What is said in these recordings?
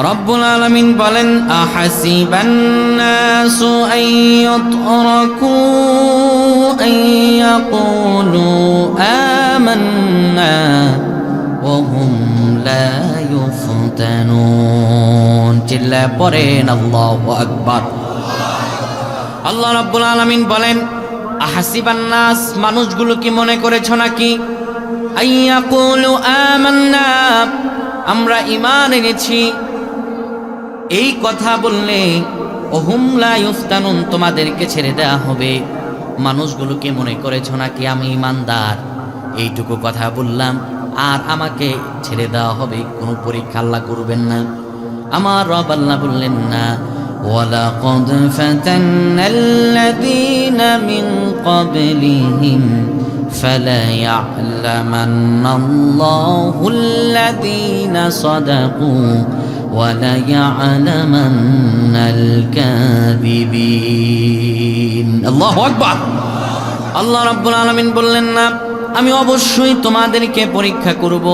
রব্বুল আলামিন বলেন, আহাসিবান নাসু আন ইউতরাকু আন ইয়াকুলু আমান্না ওয়া হুম লা ইউফতানুন। চিল্লায়ে পড়েন আল্লাহু আকবার। আল্লাহ রাব্বুল আলামিন বলেন, আহাসিবান নাস, মানুষগুলো কি মনে করেছো নাকি, আন ইয়াকুলু আমান্না, আমরা ঈমান এনেছি, এই কথা বললে ওহুম লা ইউফতানুন, তোমাদেরকে ছেড়ে দেয়া হবে। মানুষগুলোকে মনে করেছো নাকি আমি ঈমানদার, এইটুকু কথা বললাম আর আমাকে ছেড়ে দেওয়া হবে, কোনো পরীক্ষা আল্লাহ করবেন না। আমার রব আল্লাহ বললেন না, ওয়ালাকাদ ফাতান্নাল্লাযীনা মিন ক্বাবলিহিম ফালায়া'লামান্নাল্লাহুল্লাযীনা সাদাকু ওয়ালায়া'লামান্নাল কাযিবিন। আল্লাহু আকবার। আল্লাহ রাব্বুল আলামিন বললেন না, আমি অবশ্যই তোমাদেরকে পরীক্ষা করব,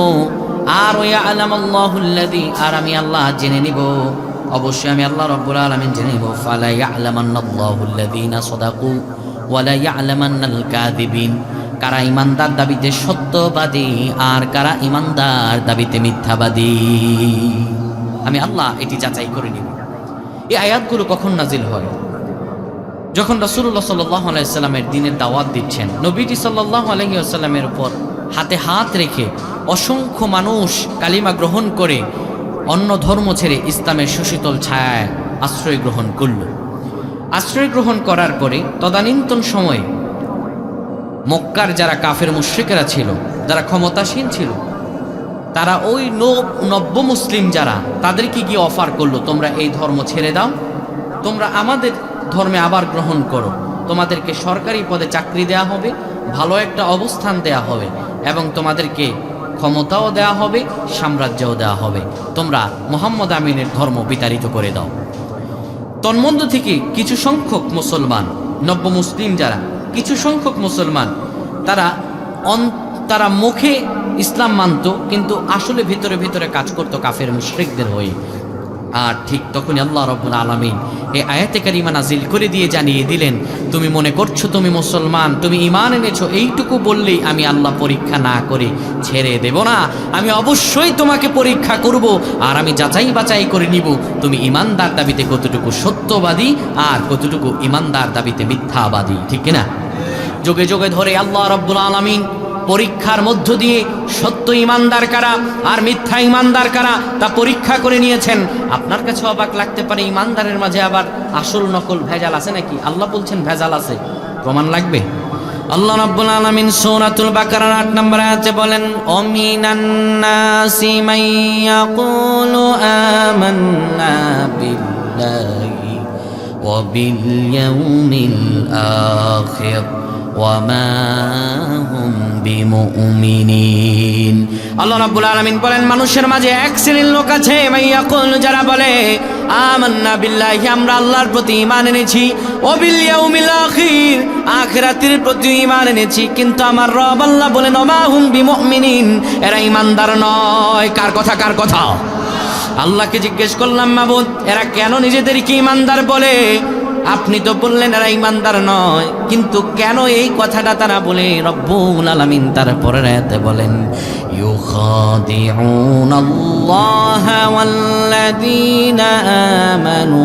আর ওয়ালামাল্লাহুল্লাযী, আর আমি আল্লাহ জেনে নিব, অবশ্যই আমি আল্লাহ রাব্বুল আলামিন জেনে নিব, ফালায়া'লামান্নাল্লাহুল্লাযীনা সাদাকু ওয়ালায়া'লামান্নাল কাযিবিন, কারা ঈমানদার দাবিতে সত্যবাদী আর কারা ঈমানদার দাবিতে মিথ্যাবাদী। আমি আল্লাহ এটি যাচাই করে নিব। এই আয়াতগুলো কখন নাজিল হয়? যখন রাসূলুল্লাহ সাল্লাল্লাহু আলাইহি ওয়াসাল্লামের দ্বীনের দাওয়াত দিচ্ছেন, নবীজি সাল্লাল্লাহু আলাইহি ওয়াসাল্লামের উপর হাতে হাত রেখে অসংখ্য মানুষ কালিমা গ্রহণ করে অন্য ধর্ম ছেড়ে ইসলামের সুশীতল ছায়ায় আশ্রয় গ্রহণ করল। আশ্রয় গ্রহণ করার পরে তদানীন্তন সময়ে মক্কার যারা কাফের মুশরিকেরা ছিল, যারা ক্ষমতাসীন ছিল, তারা ওই নব্য মুসলিম যারা, তাদেরকে গিয়ে অফার করলো, তোমরা এই ধর্ম ছেড়ে দাও, তোমরা আমাদের ধর্মে আবার গ্রহণ করো, তোমাদেরকে সরকারি পদে চাকরি দেয়া হবে, ভালো একটা অবস্থান দেয়া হবে, এবং তোমাদেরকে ক্ষমতাও দেয়া হবে, সাম্রাজ্যও দেয়া হবে, তোমরা মুহাম্মদ আমিনের ধর্ম বিতাড়িত করে দাও। তন্মধ্য থেকে কিছু সংখ্যক মুসলমান, নব্য মুসলিম যারা, কিছু সংখ্যক মুসলমান, তারা মুখে ইসলাম মানত, কিন্তু আসলে ভিতরে ভিতরে কাজ করতো কাফের মুশরিকদের হয়ে। আর ঠিক তখনই আল্লাহ রাব্বুল আলামিন এই আয়াতে কারিমা নাজিল করে দিয়ে জানিয়ে দিলেন, তুমি মনে করছো তুমি মুসলমান, তুমি ঈমান এনেছো, এইটুকু বললেই আমি আল্লাহ পরীক্ষা না করে ছেড়ে দেব না। আমি অবশ্যই তোমাকে পরীক্ষা করব, আর আমি যাচাই বাছাই করে নিব তুমি ঈমানদার দাবিতে কতটুকু সত্যবাদী আর কতটুকু ঈমানদার দাবিতে মিথ্যাবাদী, ঠিক কিনা? যোগে যোগে ধরে আল্লাহ রাব্বুল আলামিন পরীক্ষার মধ্য দিয়ে সত্য ঈমানদার কারা আর মিথ্যা ঈমানদার কারা তা পরীক্ষা করে নিয়েছেন। আপনার কাছে অবাক লাগতে পারে, ঈমানদারের মাঝে আবার আসল নকল ভেজাল আছে নাকি? আল্লাহ বলছেন ভেজাল আছে, প্রমাণ লাগবে। আল্লাহ রাব্বুল আলামিন সূরাতুল বাকারার 8 নম্বর আয়াতে বলেন, অমিনান নাসি মান ইয়াকুলু আমান্না বিল্লাহি ওয়া বিল ইয়াউমিল আখির ওয়ামা হুম বিমুমিনিন। আল্লাহ রাব্বুল আলামিন বলেন, মানুষের মাঝে এক শ্রেণীর লোক আছে, মাইয়াকুল, যারা বলে আমান্না বিল্লাহি, আমরা আল্লাহর প্রতি ঈমান এনেছি, ওয়া বিল ইয়াউমিল আখির, আখিরাতের প্রতি ঈমান এনেছি, কিন্তু আমার রব আল্লাহ বলেন ওয়ামা হুম বিমুমিনিন, এরা ঈমানদার নয়। কার কথা? কার কথা? আল্লাহকে জিজ্ঞেস করলাম, মাবুদ এরা কেন নিজেদেরকে ঈমানদার বলে? আপনি তো বললেন এরা ঈমানদার নয়, কিন্তু কেন এই কথাটা তারা বলে? রব্বুল আলামিন তারপরের আয়াতে বলেন, ইউখাদিউনাল্লাহা ওয়াল্লাযীনা আমানু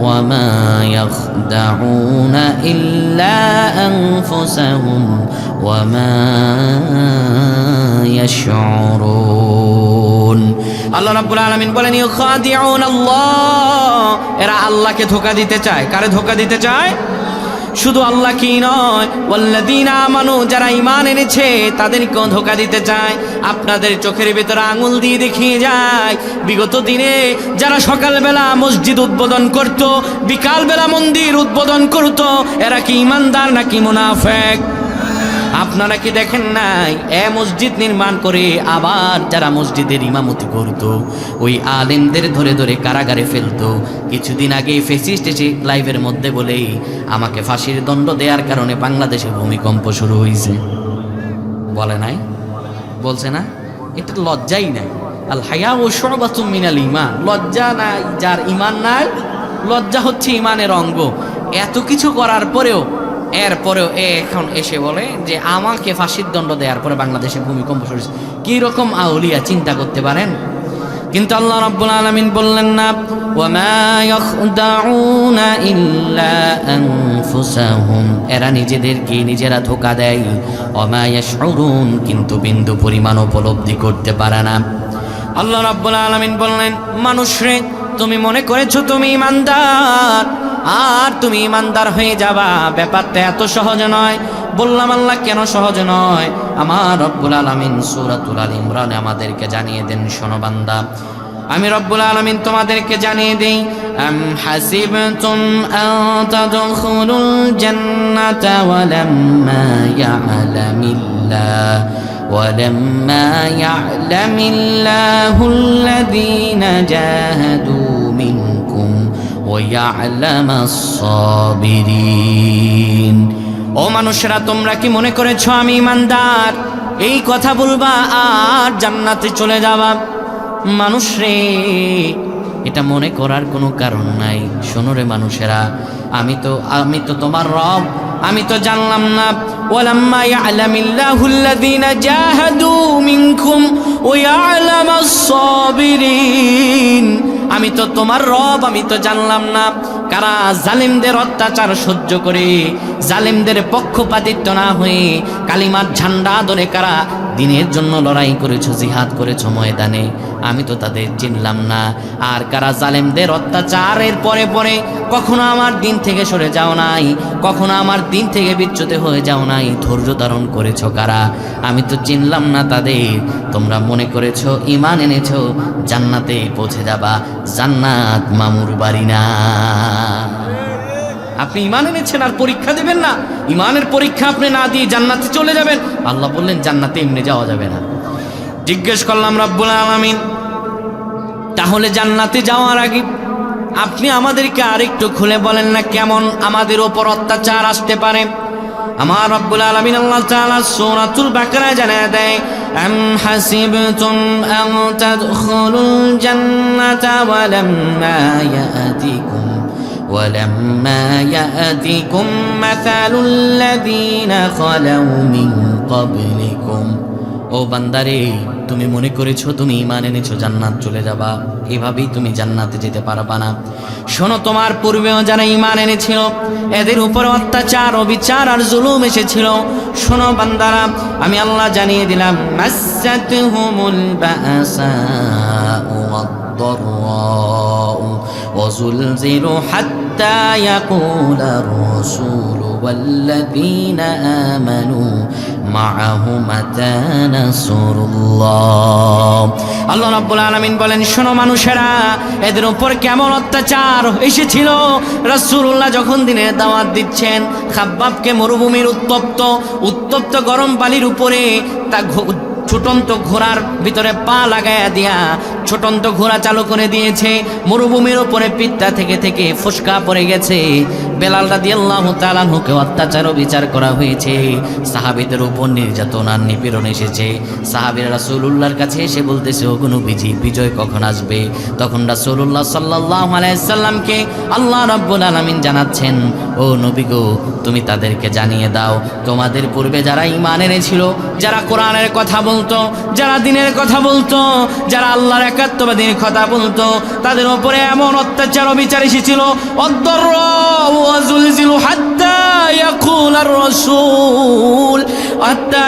ওয়া মা ইয়াখদাউনা ইল্লা আনফুসাহুম ওয়া মা ইয়াশউরুন। আল্লাহ রাব্বুল আলামিন বলেন, ইউখাদিউনাল্লাহ, এরা আল্লাহকে ধোঁকা দিতে চায়। কারে ধোঁকা দিতে চায়? শুধু আল্লাহ কি নয়, ওয়াল্লাযীনা আমানু, যারা ঈমান এনেছে তাদেরকেও ধোঁকা দিতে চায়। আপনাদের চোখের ভিতরে আঙুল দিয়ে দেখিয়ে যায়, বিগত দিনে যারা সকালবেলা মসজিদ উদ্বোধন করত, বিকালবেলা মন্দির উদ্বোধন করত, এরা কি ঈমানদার নাকি মুনাফিক? আপনারা কি দেখেন নাই, মসজিদ নির্মাণ করে আবার যারা মসজিদের ইমামতি করত, ওই আলেমদের ধরে ধরে কারাগারে ফেলতো। কিছুদিন আগে ফেসিস্ট এসে লাইভের মধ্যে বলেই আমাকে ফাঁসির দণ্ড দেওয়ার কারণে বাংলাদেশে ভূমিকম্প শুরু হয়েছে। বলে নাই? বলছে না? এটা লজ্জাই নাই। আল হায়াউ শুবাতুম মিনাল ঈমান, লজ্জা নাই যার ঈমান নাই, লজ্জা হচ্ছে ঈমানের অঙ্গ। এত কিছু করার পরেও এরপরেও এখন এসে বলে যে আমাকে ফাঁসির দণ্ড দেওয়ার পরে বাংলাদেশে ভূমিকম্প শুরু হয়েছে। কি রকম আউলিয়া চিন্তা করতে পারেন? কিন্তু আল্লাহ রাব্বুল আলামিন বললেন না, ওয়ামা ইয়াখদাউনা ইল্লা আনফুসাহুম, এরা নিজেদেরকে নিজেরা ধোঁকা দেয়। ওয়ামা ইয়াশউরুন, কিন্তু বিন্দু পরিমাণ উপলব্ধি করতে পারে না। আল্লাহ রাব্বুল আলামিন বললেন, মানুষরে তুমি মনে করেছো তুমি ঈমানদার আর তুমি ঈমানদার হয়ে যাবা, ব্যাপারটা এত সহজ নয়। বললাম আল্লাহ কেন সহজ নয়? আমার রব্বুল আলামিন সূরাতুল আল ইমরানে আমাদেরকে জানিয়ে দেন, শোনো বান্দা, আমি রব্বুল আলামিন তোমাদেরকে জানিয়ে দেই, আম হাসিবতুম আন তাদখুলুল জান্নাতা ওয়ালাম্মা ইয়া'লামিল্লাহ ولما يعلم الله الذين جاهدوا منكم ويعلم الصابرين। ও মানুষেরা, তোমরা কি মনে করেছো আমি ঈমানদার এই কথা বলবা আর জান্নাতে চলে যাবা? মানুষ রে, এটা মনে করার কোনো কারণ নাই। শোনো রে মানুষেরা, আমি তো তোমার রব, আমি তো জানলাম না। ওয়ালাম্মা ইয়া'লামিল্লাহুল্লাযীনা জাহাদু মিনকুম ওয়া ইয়া'লামাস সাবিরিন, আমি তো তোমার রব, আমি তো জানলাম না কারা জালিমদের অত্যাচার সহ্য করে, জালিমদের পক্ষপাতিত্ব না হয়ে কালিমার ঝান্ডা ধরে কারা দিনের জন্য লড়াই করেছো, জিহাদ করেছো ময়দানে, আমি তো তাদের চিনলাম না। আর কারা জালিমদের অত্যাচারের পরে পরে কখনো আমার দিন থেকে সরে যাও নাই, কখনো আমার দিন থেকে বিচ্যুত হয়ে যাও নাই, ধৈর্য ধারণ করেছো কারা, আমি তো চিনলাম না তাদের। তোমরা মনে করেছো ঈমান এনেছো জান্নাতে পৌঁছে যাবা, জান্নাত মামুর বাড়ি না। আপনি ঈমান এনেছেন আর পরীক্ষা দেবেন না, ঈমানের পরীক্ষা আপনি না দিয়ে জান্নাতে চলে যাবেন। আল্লাহ বললেন জান্নাতে এমনি যাওয়া যাবে না। জিজ্ঞেস করলাম রব্বুল আলামিন, তাহলে জান্নাতে যাওয়ার আগে আপনি আমাদেরকে আরেকটু খুলে বলেন না কেমন আমাদের উপর অত্যাচার আসতে পারে? আমার রব্বুল আলামিন আল্লাহ তাআলা সূরাতুল বাকারায় জানিয়ে দেয়, আম হাসিবতুম আন তাদখুলুল জান্নাতা ولما يأتكم مثل الذين خلوا من قبلكم। ও বান্দারে, তুমি মনে করেছো তুমি ঈমান এনেছো জান্নাত চলে যাবা, এভাবেই তুমি জান্নাতে যেতে পারবা না। শোনো, তোমার পূর্বেও যারা ঈমান এনেছিল এদের উপর অত্যাচার, অবিচার আর জুলুম এসেছিল। শোনো বান্দারা, আমি আল্লাহ জানিয়ে দিলাম, মাসাতহুমুল বাসাউ ওয়াদ-দাররাউ ওয়াযুলজিলু হাত্তা ইয়াকুলার রাসূলু ওয়াল্লাযীনা আমানু মাআহু মাতা নাসরুল্লাহ। আল্লাহ রাব্বুল আলামিন বলেন, শোনো মানুষেরা, এদের উপর কেমন অত্যাচার এসেছিল। রাসূলুল্লাহ যখন দিনের দাওয়াত দিচ্ছেন, খাব্বাবকে মরুভূমির উত্তপ্ত গরম বালির উপরে তা ছুটন্ত ঘোড়ার ভিতরে পা লাগায়া দিয়া ছোটন্ত ঘোড়া চালু করে দিয়েছে, মরুভূমির উপরে পিত্তা থেকে থেকে ফুসকা পড়ে গেছে। বেলাল রাদিয়াল্লাহু তাআলা আনহুকে অত্যাচার ও বিচার করা হয়েছে, সাহাবীদের উপর নির্যাতন আর নিপীড়ন এসেছে। সাহাবীরা রাসূলুল্লাহর কাছে এসে বলতেছে, ও নবীজি, বিজয় কখন আসবে? তখন রাসূলুল্লাহ সাল্লাল্লাহু আলাইহি সাল্লামকে আল্লাহ রাব্বুল আলামিন জানাচ্ছেন, ও নবী গো, তুমি তাদেরকে জানিয়ে দাও, তোমাদের পূর্বে যারা ঈমান এনেছিল, যারা কোরআনের কথা বলতো, যারা দ্বীনের কথা বলতো, যারা আল্লাহর একাত্মবাদের কথা বলতো, তাদের উপরে এমন অত্যাচার ও বিচার এসেছিল, ওয়াযুলজিলু হাত্তা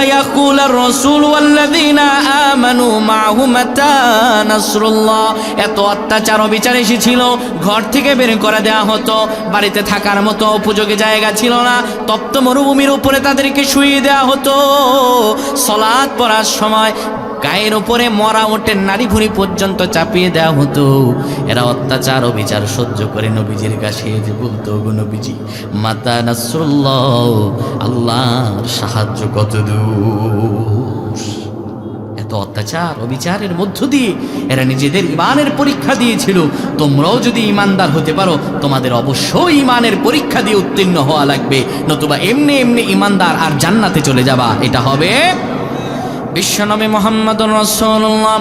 ইয়াকুলার রাসূল ওয়াল্লাযীনা আমানু মাআহু মাতা নাসরুল্লাহ। এত অত্যাচার ও বিচার এসেছিল, ঘর থেকে বের করে দেওয়া হতো, বাড়িতে থাকার মতো উপযোগী জায়গা ছিল না, তপ্ত মরুভূমির উপরে তাদেরকে শুইয়ে দেওয়া হতো। সালাত পড়ার সময় গায়ের উপরে মরা ওঠের নারী ভুঁড়ি পর্যন্ত চাপিয়ে দেওয়া হতো। এরা অত্যাচার ও বিচার সহ্য করে নবীজির কাছে যে বলতো, গো নবীজি, মাতা নাসরুল্লাহ, আল্লাহর সাহায্য কত দূর। এত অত্যাচার ও বিচারের মধ্য দিয়ে এরা নিজেদের ঈমানের পরীক্ষা দিয়েছিল। তোমরাও যদি ঈমানদার হতে পারো, তোমাদের অবশ্যই ঈমানের পরীক্ষা দিয়ে উত্তীর্ণ হওয়া লাগবে, নতুবা এমনি এমনি ঈমানদার আর জান্নাতে চলে যাবা, এটা হবে। বিশ্বনবী মুহাম্মদুর রাসূলুল্লাহ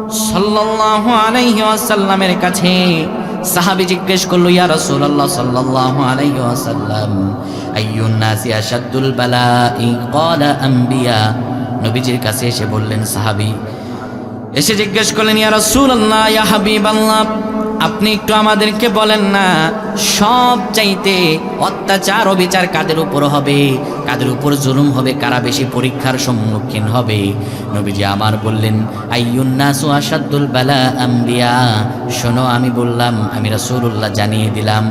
সাল্লাল্লাহু আলাইহি ওয়াসাল্লামের কাছে সাহাবী জিজ্ঞেস করলো, ইয়া রাসূলুল্লাহ সাল্লাল্লাহু আলাইহি ওয়াসাল্লাম, আইয়ুন নাসি আশাদ্দুল বালাই? ক্বালা আম্বিয়া। নবীজির কাছে এসে বললেন, সাহাবী এসে জিজ্ঞেস করলেন, ইয়া রাসূলুল্লাহ, ইয়া হাবিবাল্লাহ, আপনি একটু আমাদেরকে বলেন না, সব চাইতে অত্যাচার অবিচার কাদের উপর হবে, কাদের উপর জুলুম হবে, কারা বেশি পরীক্ষার সম্মুখীন হবে? নবীজি আমার বললেন, আইয়ুন নাসু আশাদ্দুল বালা আম্বিয়া। শোনো, আমি বললাম, আমি রাসূলুল্লাহ জানিয়ে দিলাম,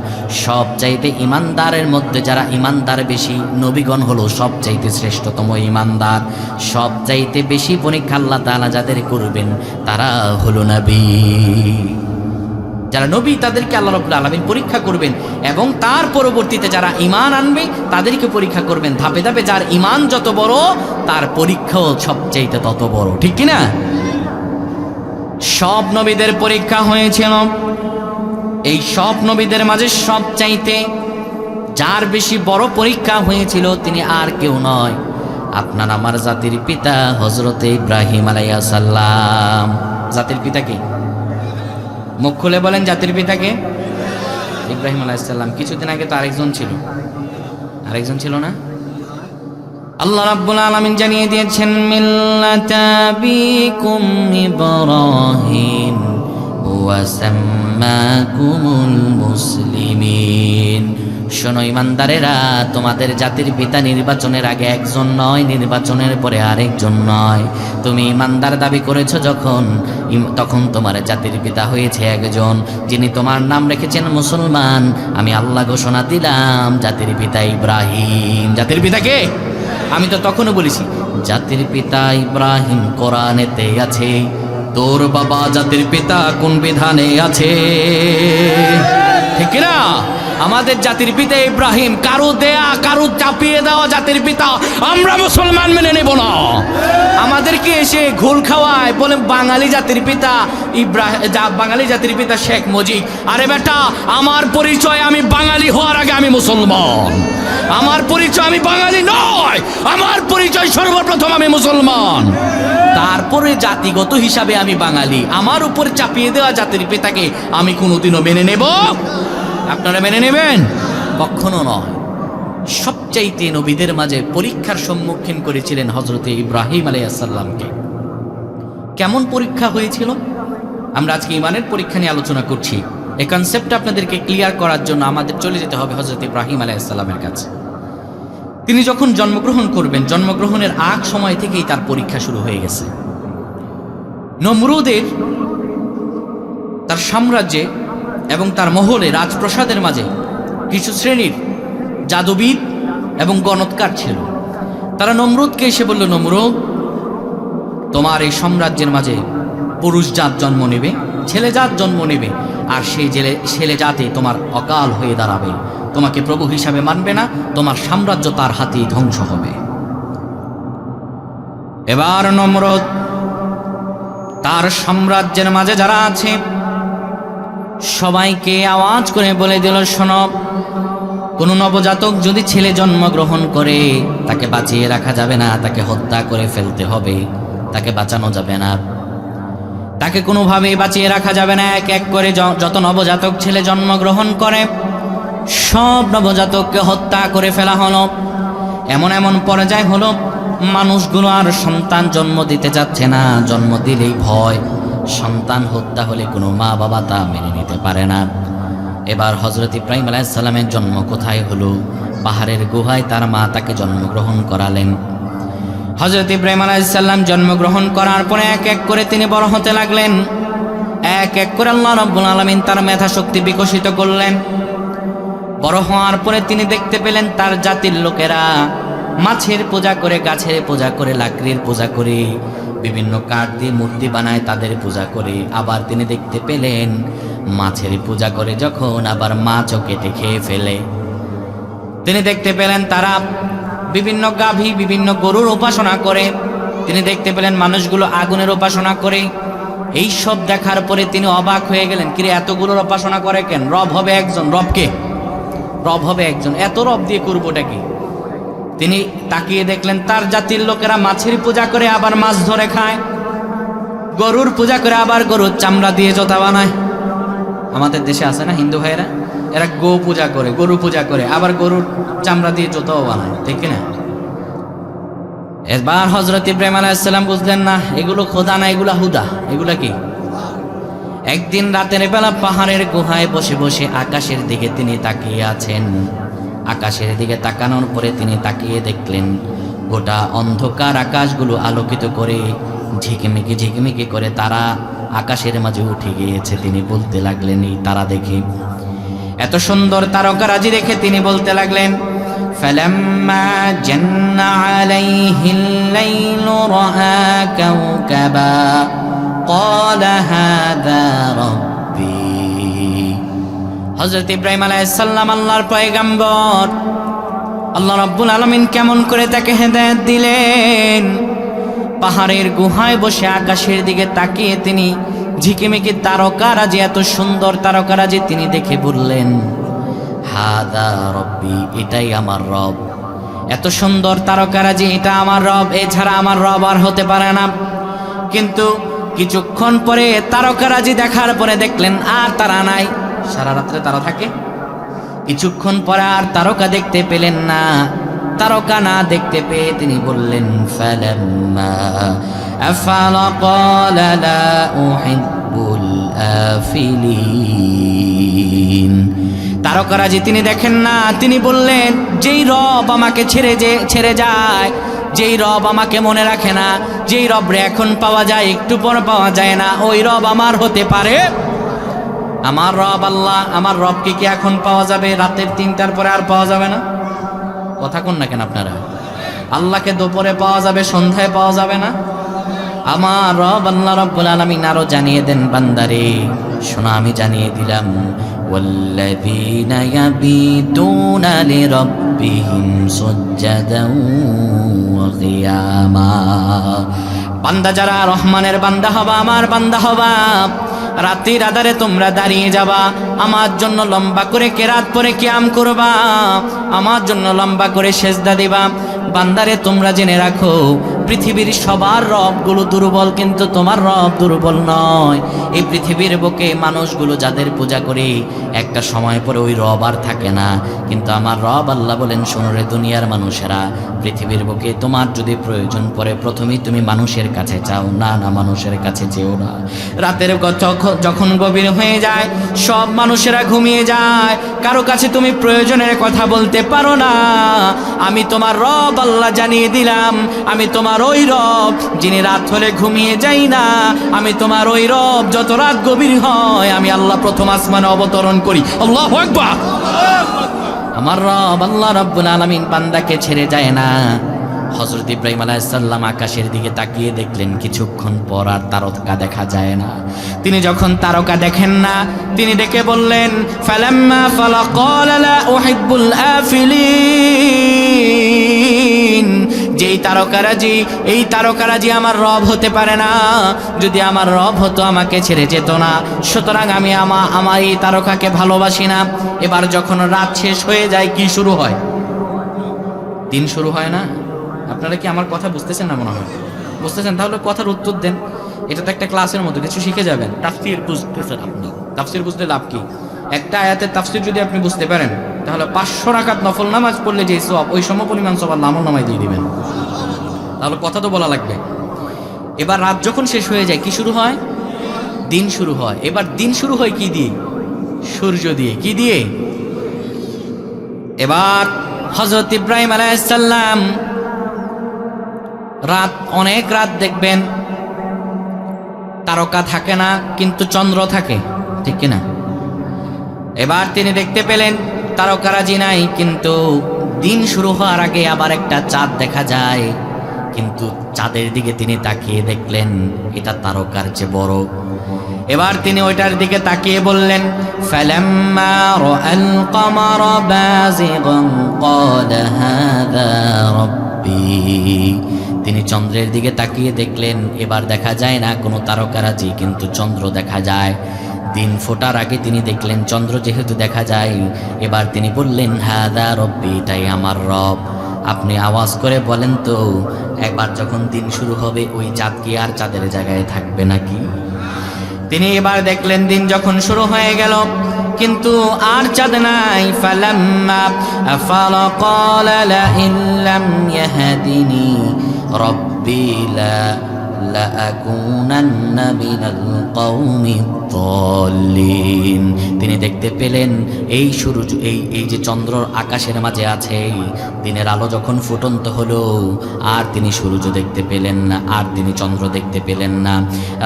সব চাইতে ইমানদারের মধ্যে যারা ইমানদার বেশি, নবীগণ হলো সব চাইতে শ্রেষ্ঠতম ইমানদার। সব চাইতে বেশি পরীক্ষা আল্লাহ তাআলা যাদের করবেন তারা হলো নবী। যারা নবী তাদেরকে আল্লাহ রাব্বুল আলামিন পরীক্ষা করবেন, এবং তার পরবর্তীতে যারা ঈমান আনবে তাদেরকে পরীক্ষা করবেন ধাপে ধাপে। যার ঈমান যত বড় তার পরীক্ষাও সবচাইতে তত বড়, ঠিক কি না? সব নবীদের পরীক্ষা হয়েছিল, এই সব নবীদের মাঝে সবচাইতে যার বেশি বড় পরীক্ষা হয়েছিল তিনি আর কেউ নয়, আপনার আমার জাতির পিতা হযরতে ইব্রাহিম আলাইহিস সালাম। জাতির পিতা কি? মুখ খুলে বলেন, জাতির পিতাকে? ইব্রাহিম আলাইহিস সালাম। কিছুদিন আগে তো আরেকজন ছিল না? আল্লাহ রাব্বুল আলামিন জানিয়ে দিয়েছেন, মিল্লাতা আবিকুম ইব্রাহিম ওয়া সাম্মাকুমুল মুসলিমিন। শোনো ইমানদারেরা, তোমাদের জাতির পিতা নির্বাচনের আগে একজন নয়, নির্বাচনের পরে আরেকজন নয়। তুমি ইমানদার দাবি করেছো যখন, তখন তোমার জাতির পিতা হয়েছে একজন, যিনি তোমার নাম রেখেছেন মুসলমান। আমি আল্লাহ ঘোষণা দিলাম, জাতির পিতা ইব্রাহিম। জাতির পিতা কে? আমি তো তখনও বলেছি, জাতির পিতা ইব্রাহিম কোরআনেতে আছে। তোর বাবা জাতির পিতা কোন বিধানে আছে? ঠিক না? আমাদের জাতির পিতা ইব্রাহিম, কারো দেয়া কারো চাপিয়ে দেওয়া জাতির পিতা আমরা মুসলমান মেনে নেব না। আমাদেরকে এসে ঘোল খাওয়ায়, বলে বাঙালি জাতির পিতা ইব্রাহিম, বাঙালি জাতির পিতা শেখ মুজিব। আরে বেটা, আমার পরিচয় আমি বাঙালি হওয়ার আগে আমি মুসলমান। আমার পরিচয় আমি বাঙালি নয়, আমার পরিচয় সর্বপ্রথম আমি মুসলমান, তারপরে জাতিগত হিসাবে আমি বাঙালি। আমার উপর চাপিয়ে দেওয়া জাতির পিতাকে আমি কোনোদিনও মেনে নেব? আপনারা মেনে নেবেন? কখনো নয়। সবচাইতে নবীদের মাঝে পরীক্ষার সম্মুখীন করেছিলেন হযরতে ইব্রাহিম আলাইহিস সালামকে। কেমন পরীক্ষা হয়েছিল? আমরা আজকে ঈমানের পরীক্ষা নিয়ে আলোচনা করছি। এই কনসেপ্টটা আপনাদেরকে ক্লিয়ার করার জন্য আমাদের চলে যেতে হবে হযরত ইব্রাহিম আলাইহিস সালামের কাছে। তিনি যখন জন্মগ্রহণ করবেন, জন্মগ্রহণের আগ সময় থেকেই তার পরীক্ষা শুরু হয়ে গেছে। নমরুদের তার সাম্রাজ্যে এবং তার মহলে, রাজপ্রাসাদের মাঝে কিছু শ্রেণীর জাদুবিদ এবং গণৎকার ছিল। তারা নমরুদকে এসে বলল, নমরুদ, তোমার এই সাম্রাজ্যের মাঝে পুরুষ জাত জন্ম নেবে, ছেলে জাত জন্ম নেবে, আর সেই ছেলে জাতে তোমার অকাল হয়ে দাঁড়াবে, তোমাকে প্রভু হিসাবে মানবে না, তোমার সাম্রাজ্য তার হাতেই ধ্বংস হবে। এবার নমরুদ তার সাম্রাজ্যের মাঝে যারা আছে সবাইকে আওয়াজ করে বলে দিল, শোনো, কোন নবজাতক যদি ছেলে জন্মগ্রহণ করে তাকে বাঁচিয়ে রাখা যাবে না, তাকে হত্যা করে ফেলতে হবে, তাকে বাঁচানো যাবে না, তাকে কোনোভাবেই বাঁচিয়ে রাখা যাবে না। এক এক করে যত নবজাতক ছেলে জন্মগ্রহণ করে সব নবজাতককে হত্যা করে ফেলা হলো। এমন এমন পর্যায় হলো, মানুষগুলো আর সন্তান জন্ম দিতে চাচ্ছে না, জন্ম দিলেই ভয়। সন্তান হত্যা হলে কোনো মা বাবা তা মেনে নিতে পারে না। এবার হযরত ইব্রাহিম আলাইহিস সালামের জন্ম কোথায় হলো? পাহাড়ের গুহায় তার মা তাকে জন্মগ্রহণ করালেন। হযরত ইব্রাহিম আলাইহিস সালাম জন্মগ্রহণ করার পরে এক এক করে তিনি বড় হতে লাগলেন। এক এক করে আল্লাহ রাব্বুল আলামিন তার মেধা শক্তি বিকশিত করলেন। বড় হওয়ার পরে তিনি দেখতে পেলেন তার জাতির লোকেরা মাছের পূজা করে, গাছের পূজা করে, লাকড়ির পূজা করে, বিভিন্ন কাঠ দিয়ে মূর্তি বানায়, তাদের পূজা করে। আবার তিনি দেখতে পেলেন মাছের পূজা করে যখন, আবার মাছও কেটে খেয়ে ফেলে। তিনি দেখতে পেলেন তারা বিভিন্ন গাভী, বিভিন্ন গরুর উপাসনা করে। তিনি দেখতে পেলেন মানুষগুলো আগুনের উপাসনা করে। এই সব দেখার পরে তিনি অবাক হয়ে গেলেন, কিরে এতগুলোর উপাসনা করে কেন? রব হবে একজন। রবকে? রব হবে একজন, এত রব দিয়ে করবোটা কি? তিনি তাকিয়ে দেখলেন তার জাতির লোকেরা মাছের পূজা করে, আবার মাছ ধরে খায়। গরুর পূজা করে আবার গরুর চামড়া দিয়ে জুতা বানায়। আমাদের দেশে আছে না হিন্দু ভাইয়েরা, এরা গো পূজা করে, গরু পূজা করে, আবার গরুর চামড়া দিয়ে জুতাও বানায়, ঠিক না? এবার হযরত ইব্রাহিম আলাইহিস সালাম বুঝলেন না এগুলো খোদা না, এগুলা হুদা। এগুলা কি? একদিন রাতের বেলা পাহাড়ের গুহায় বসে বসে আকাশের দিকে তিনি তাকিয়ে আছেন। আকাশের দিকে তাকানোর পরে তিনি তাকিয়ে দেখলেন গোটা অন্ধকার আকাশগুলো আলোকিত করে ঝিকিমিকি ঝিকিমিকি করে তারা আকাশের মাঝে উঠে গিয়েছে। তিনি বলতে লাগলেন এই তারা দেখে, এত সুন্দর তারকারাজি দেখে তিনি বলতে লাগলেন, فلما جن عليه الليل رأى كوكبا قال هذا ربي। হযরত ইব্রাহিম আলাইহিস সালাম আল্লাহর পয়গম্বর, আল্লাহ রাব্বুল আলামিন কেমন করে তাকে হেদায়েত দিলেন। পাহাড়ের গুহায় বসে আকাশের দিকে তাকিয়ে তিনি ঝিকিমিকি তারকারাজি, এত সুন্দর তারকারাজি তিনি দেখে বললেন, হাদা রব্বি, এটাই আমার রব। এত সুন্দর তারকারাজি, এটা আমার রব, এছাড়া আমার রব আর হতে পারে না। কিন্তু কিছুক্ষণ পরে তারকারাজি দেখার পরে দেখলেন আর তারা নাই। সারা রাত্রে তারা থাকে, কিছুক্ষণ পরে আর তারকা দেখতে পেলেন না। তারকা না দেখতে পেয়ে তিনি বললেন, ফালাম্মা আফালা ক্বালা লা উহিব্বুল আফিলিন। তারকারাজি তিনি দেখেন না, তিনি বললেন, যেই রব আমাকে ছেড়ে যায়, যেই রব আমাকে মনে রাখে না, যেই রব রে এখন পাওয়া যায় একটু পর পাওয়া যায় না, ওই রব আমার হতে পারে? আমার রব আল্লাহ, আমার রবকে কি এখন পাওয়া যাবে? রাতের 3টার পরে আর পাওয়া যাবে না? কথা কোন না কেন আপনারা? আল্লাহকে দুপুরে পাওয়া যাবে, সন্ধ্যায় পাওয়া যাবে না? আমার রব আল্লাহ রাব্বুল আলামিন আরো জানিয়ে দেন, বান্দারে শোনা, আমি জানিয়ে দিলাম, ওয়াল্লাযীনা ইয়াবিতুনা লিরাব্বিহিম সুজদান ওয়া কিয়ামা। বান্দা যারা রহমানের বান্দা হবা, আমার বান্দা হবা, রাতের আধারে তোমরা দাঁড়িয়ে যাবা, আমার জন্য লম্বা করে কেরাত পরে কিয়াম করবা, আমার জন্য লম্বা করে সেজদা দিবা। বান্দারে তোমরা জেনে রাখো, পৃথিবীর সবার রবগুলো দুর্বল, কিন্তু তোমার রব দুর্বল নয়। এই পৃথিবীর বুকে মানুষগুলো যাদের পূজা করে একটা সময় পরে ওই রব আর থাকে না, কিন্তু আমার রব আল্লাহ বলেন, শোনো রে দুনিয়ার মানুষেরা, পৃথিবীর বুকে তোমার যদি প্রয়োজন পড়ে প্রথমেই তুমি মানুষের কাছে চাও, না না মানুষের কাছে যেও না। রাতের যখন গভীর হয়ে যায়, সব মানুষেরা ঘুমিয়ে যায়, কারো কাছে তুমি প্রয়োজনের কথা বলতে পারো না। আমি তোমার রব আল্লাহ জানিয়ে দিলাম, আমি তোমার ওই রব যিনি রাত হলে ঘুমিয়ে যাই না, আমি তোমার ওই রব যত রাত গভীর হয় আমি আল্লাহ প্রথম আসমানে অবতরণ করি। আল্লাহু আকবার। আমার রব আল্লাহ রাব্বুল আলামিন বান্দাকে ছেড়ে যায় না। হযরত ইব্রাহিম আলাইহিস সালাম আকাশের দিকে তাকিয়ে দেখলেন কিছুক্ষণ পর আর তারকা দেখা যায় না। তিনি যখন তারকা দেখেন না, তিনি ডেকে বললেন, ফালাম্মা ফালা ক্বালা লা উহিব্বুল আফিলিন। যেই তারকারাজি, এই তারকারাজি আমার রব হতে পারে না। যদি আমার রব হতো আমাকে ছেড়ে যেত না, সুতরাং আমি আমার এই তারকাকে ভালোবাসি না। এবার যখন রাত শেষ হয়ে যায়, কি শুরু হয়? দিন শুরু হয় না? আপনারা কি আমার কথা বুঝতেছেন না? মনে হয় বুঝতেছেন। তাহলে কথার উত্তর দেন। এটা তো একটা ক্লাসের মতো, কিছু শিখে যাবেন। তাফসীর বুঝতেছেন আপনি, তাফসীর বুঝতে লাভ কি? একটা আয়াতের তাফসীর যদি আপনি বুঝতে পারেন, তাহলে 500 রাকাত নফল নামাজ পড়লে যে সওয়াব, ওই সমপরিমাণ সওয়াব আল্লাহ আমল নামায় দিয়ে দিবেন। তাহলে কথা তো বলা লাগবে। এবার রাত যখন শেষ হয়ে যায়, কি শুরু হয়? দিন শুরু হয়। এবার দিন শুরু হয় কি দিয়ে? সূর্য দিয়ে। কি দিয়ে? এবার হযরত ইব্রাহিম আলাইহিস সালাম রাত, অনেক রাত দেখবেন তারকা থাকে না, কিন্তু চন্দ্র থাকে, ঠিক কিনা? এবার তিনি দেখতে পেলেন তারকারাজি নাই, কিন্তু দিন শুরু হওয়ার আগে আবার একটা চাঁদ দেখা যায়। কিন্তু চাঁদের দিকে তিনি তাকিয়ে দেখলেন এটা তারকার চেয়ে বড়। এবার তিনি ওইটার দিকে তাকিয়ে বললেন, ফালাম্মা রাআল কমারা বাযিগান ক্বালা হাযা রাব্বি। তিনি চন্দ্রের দিকে তাকিয়ে দেখলেন, এবার দেখা যায় না কোনো তারকারাজি, কিন্তু চন্দ্র দেখা যায়। দিন ফোটার আগে তিনি দেখলেন চন্দ্র যেহেতু দেখা যায়, এবার তিনি বললেন, হাযা রব্বি, এটাই আমার রব। আপনি আওয়াজ করে বলেন তো, একবার যখন দিন শুরু হবে ওই চাঁদ কি আর চাঁদের জায়গায় থাকবে নাকি? তিনি এবার দেখলেন দিন যখন শুরু হয়ে গেল কিন্তু আর চাঁদ নাই। ফালাম্মা আফালা ক্বালা লা ইল্লাম ইয়াহদিনি রাব্বি লাআকুনান্না মিনাল কওমিদ যালিন। তিনি দেখতে পেলেন এই সূর্য এই যে চন্দ্র আকাশের মাঝে আছে, দিনের আলো যখন ফুটন্ত হলো আর তিনি সূর্য দেখতে পেলেন না, আর তিনি চন্দ্র দেখতে পেলেন না।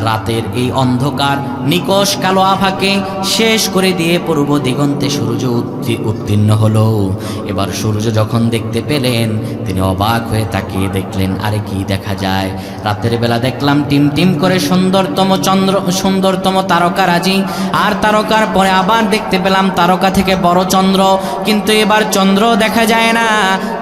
রাতের এই অন্ধকার নিকষ কালো আভাকে শেষ করে দিয়ে পূর্ব দিগন্তে সূর্য উত্তীর্ণ হলো। এবার সূর্য যখন দেখতে পেলেন তিনি অবাক হয়ে তাকিয়ে দেখলেন, আরে কি দেখা যায়? রাতের বেলা দেখলাম টিম টিম করে সুন্দরতম চন্দ্র, সুন্দরতম তারকারাজি, আর তারকার পরে আবার দেখতে পেলাম তারকা থেকে বড় চন্দ্র, কিন্তু এবার চন্দ্র দেখা যায় না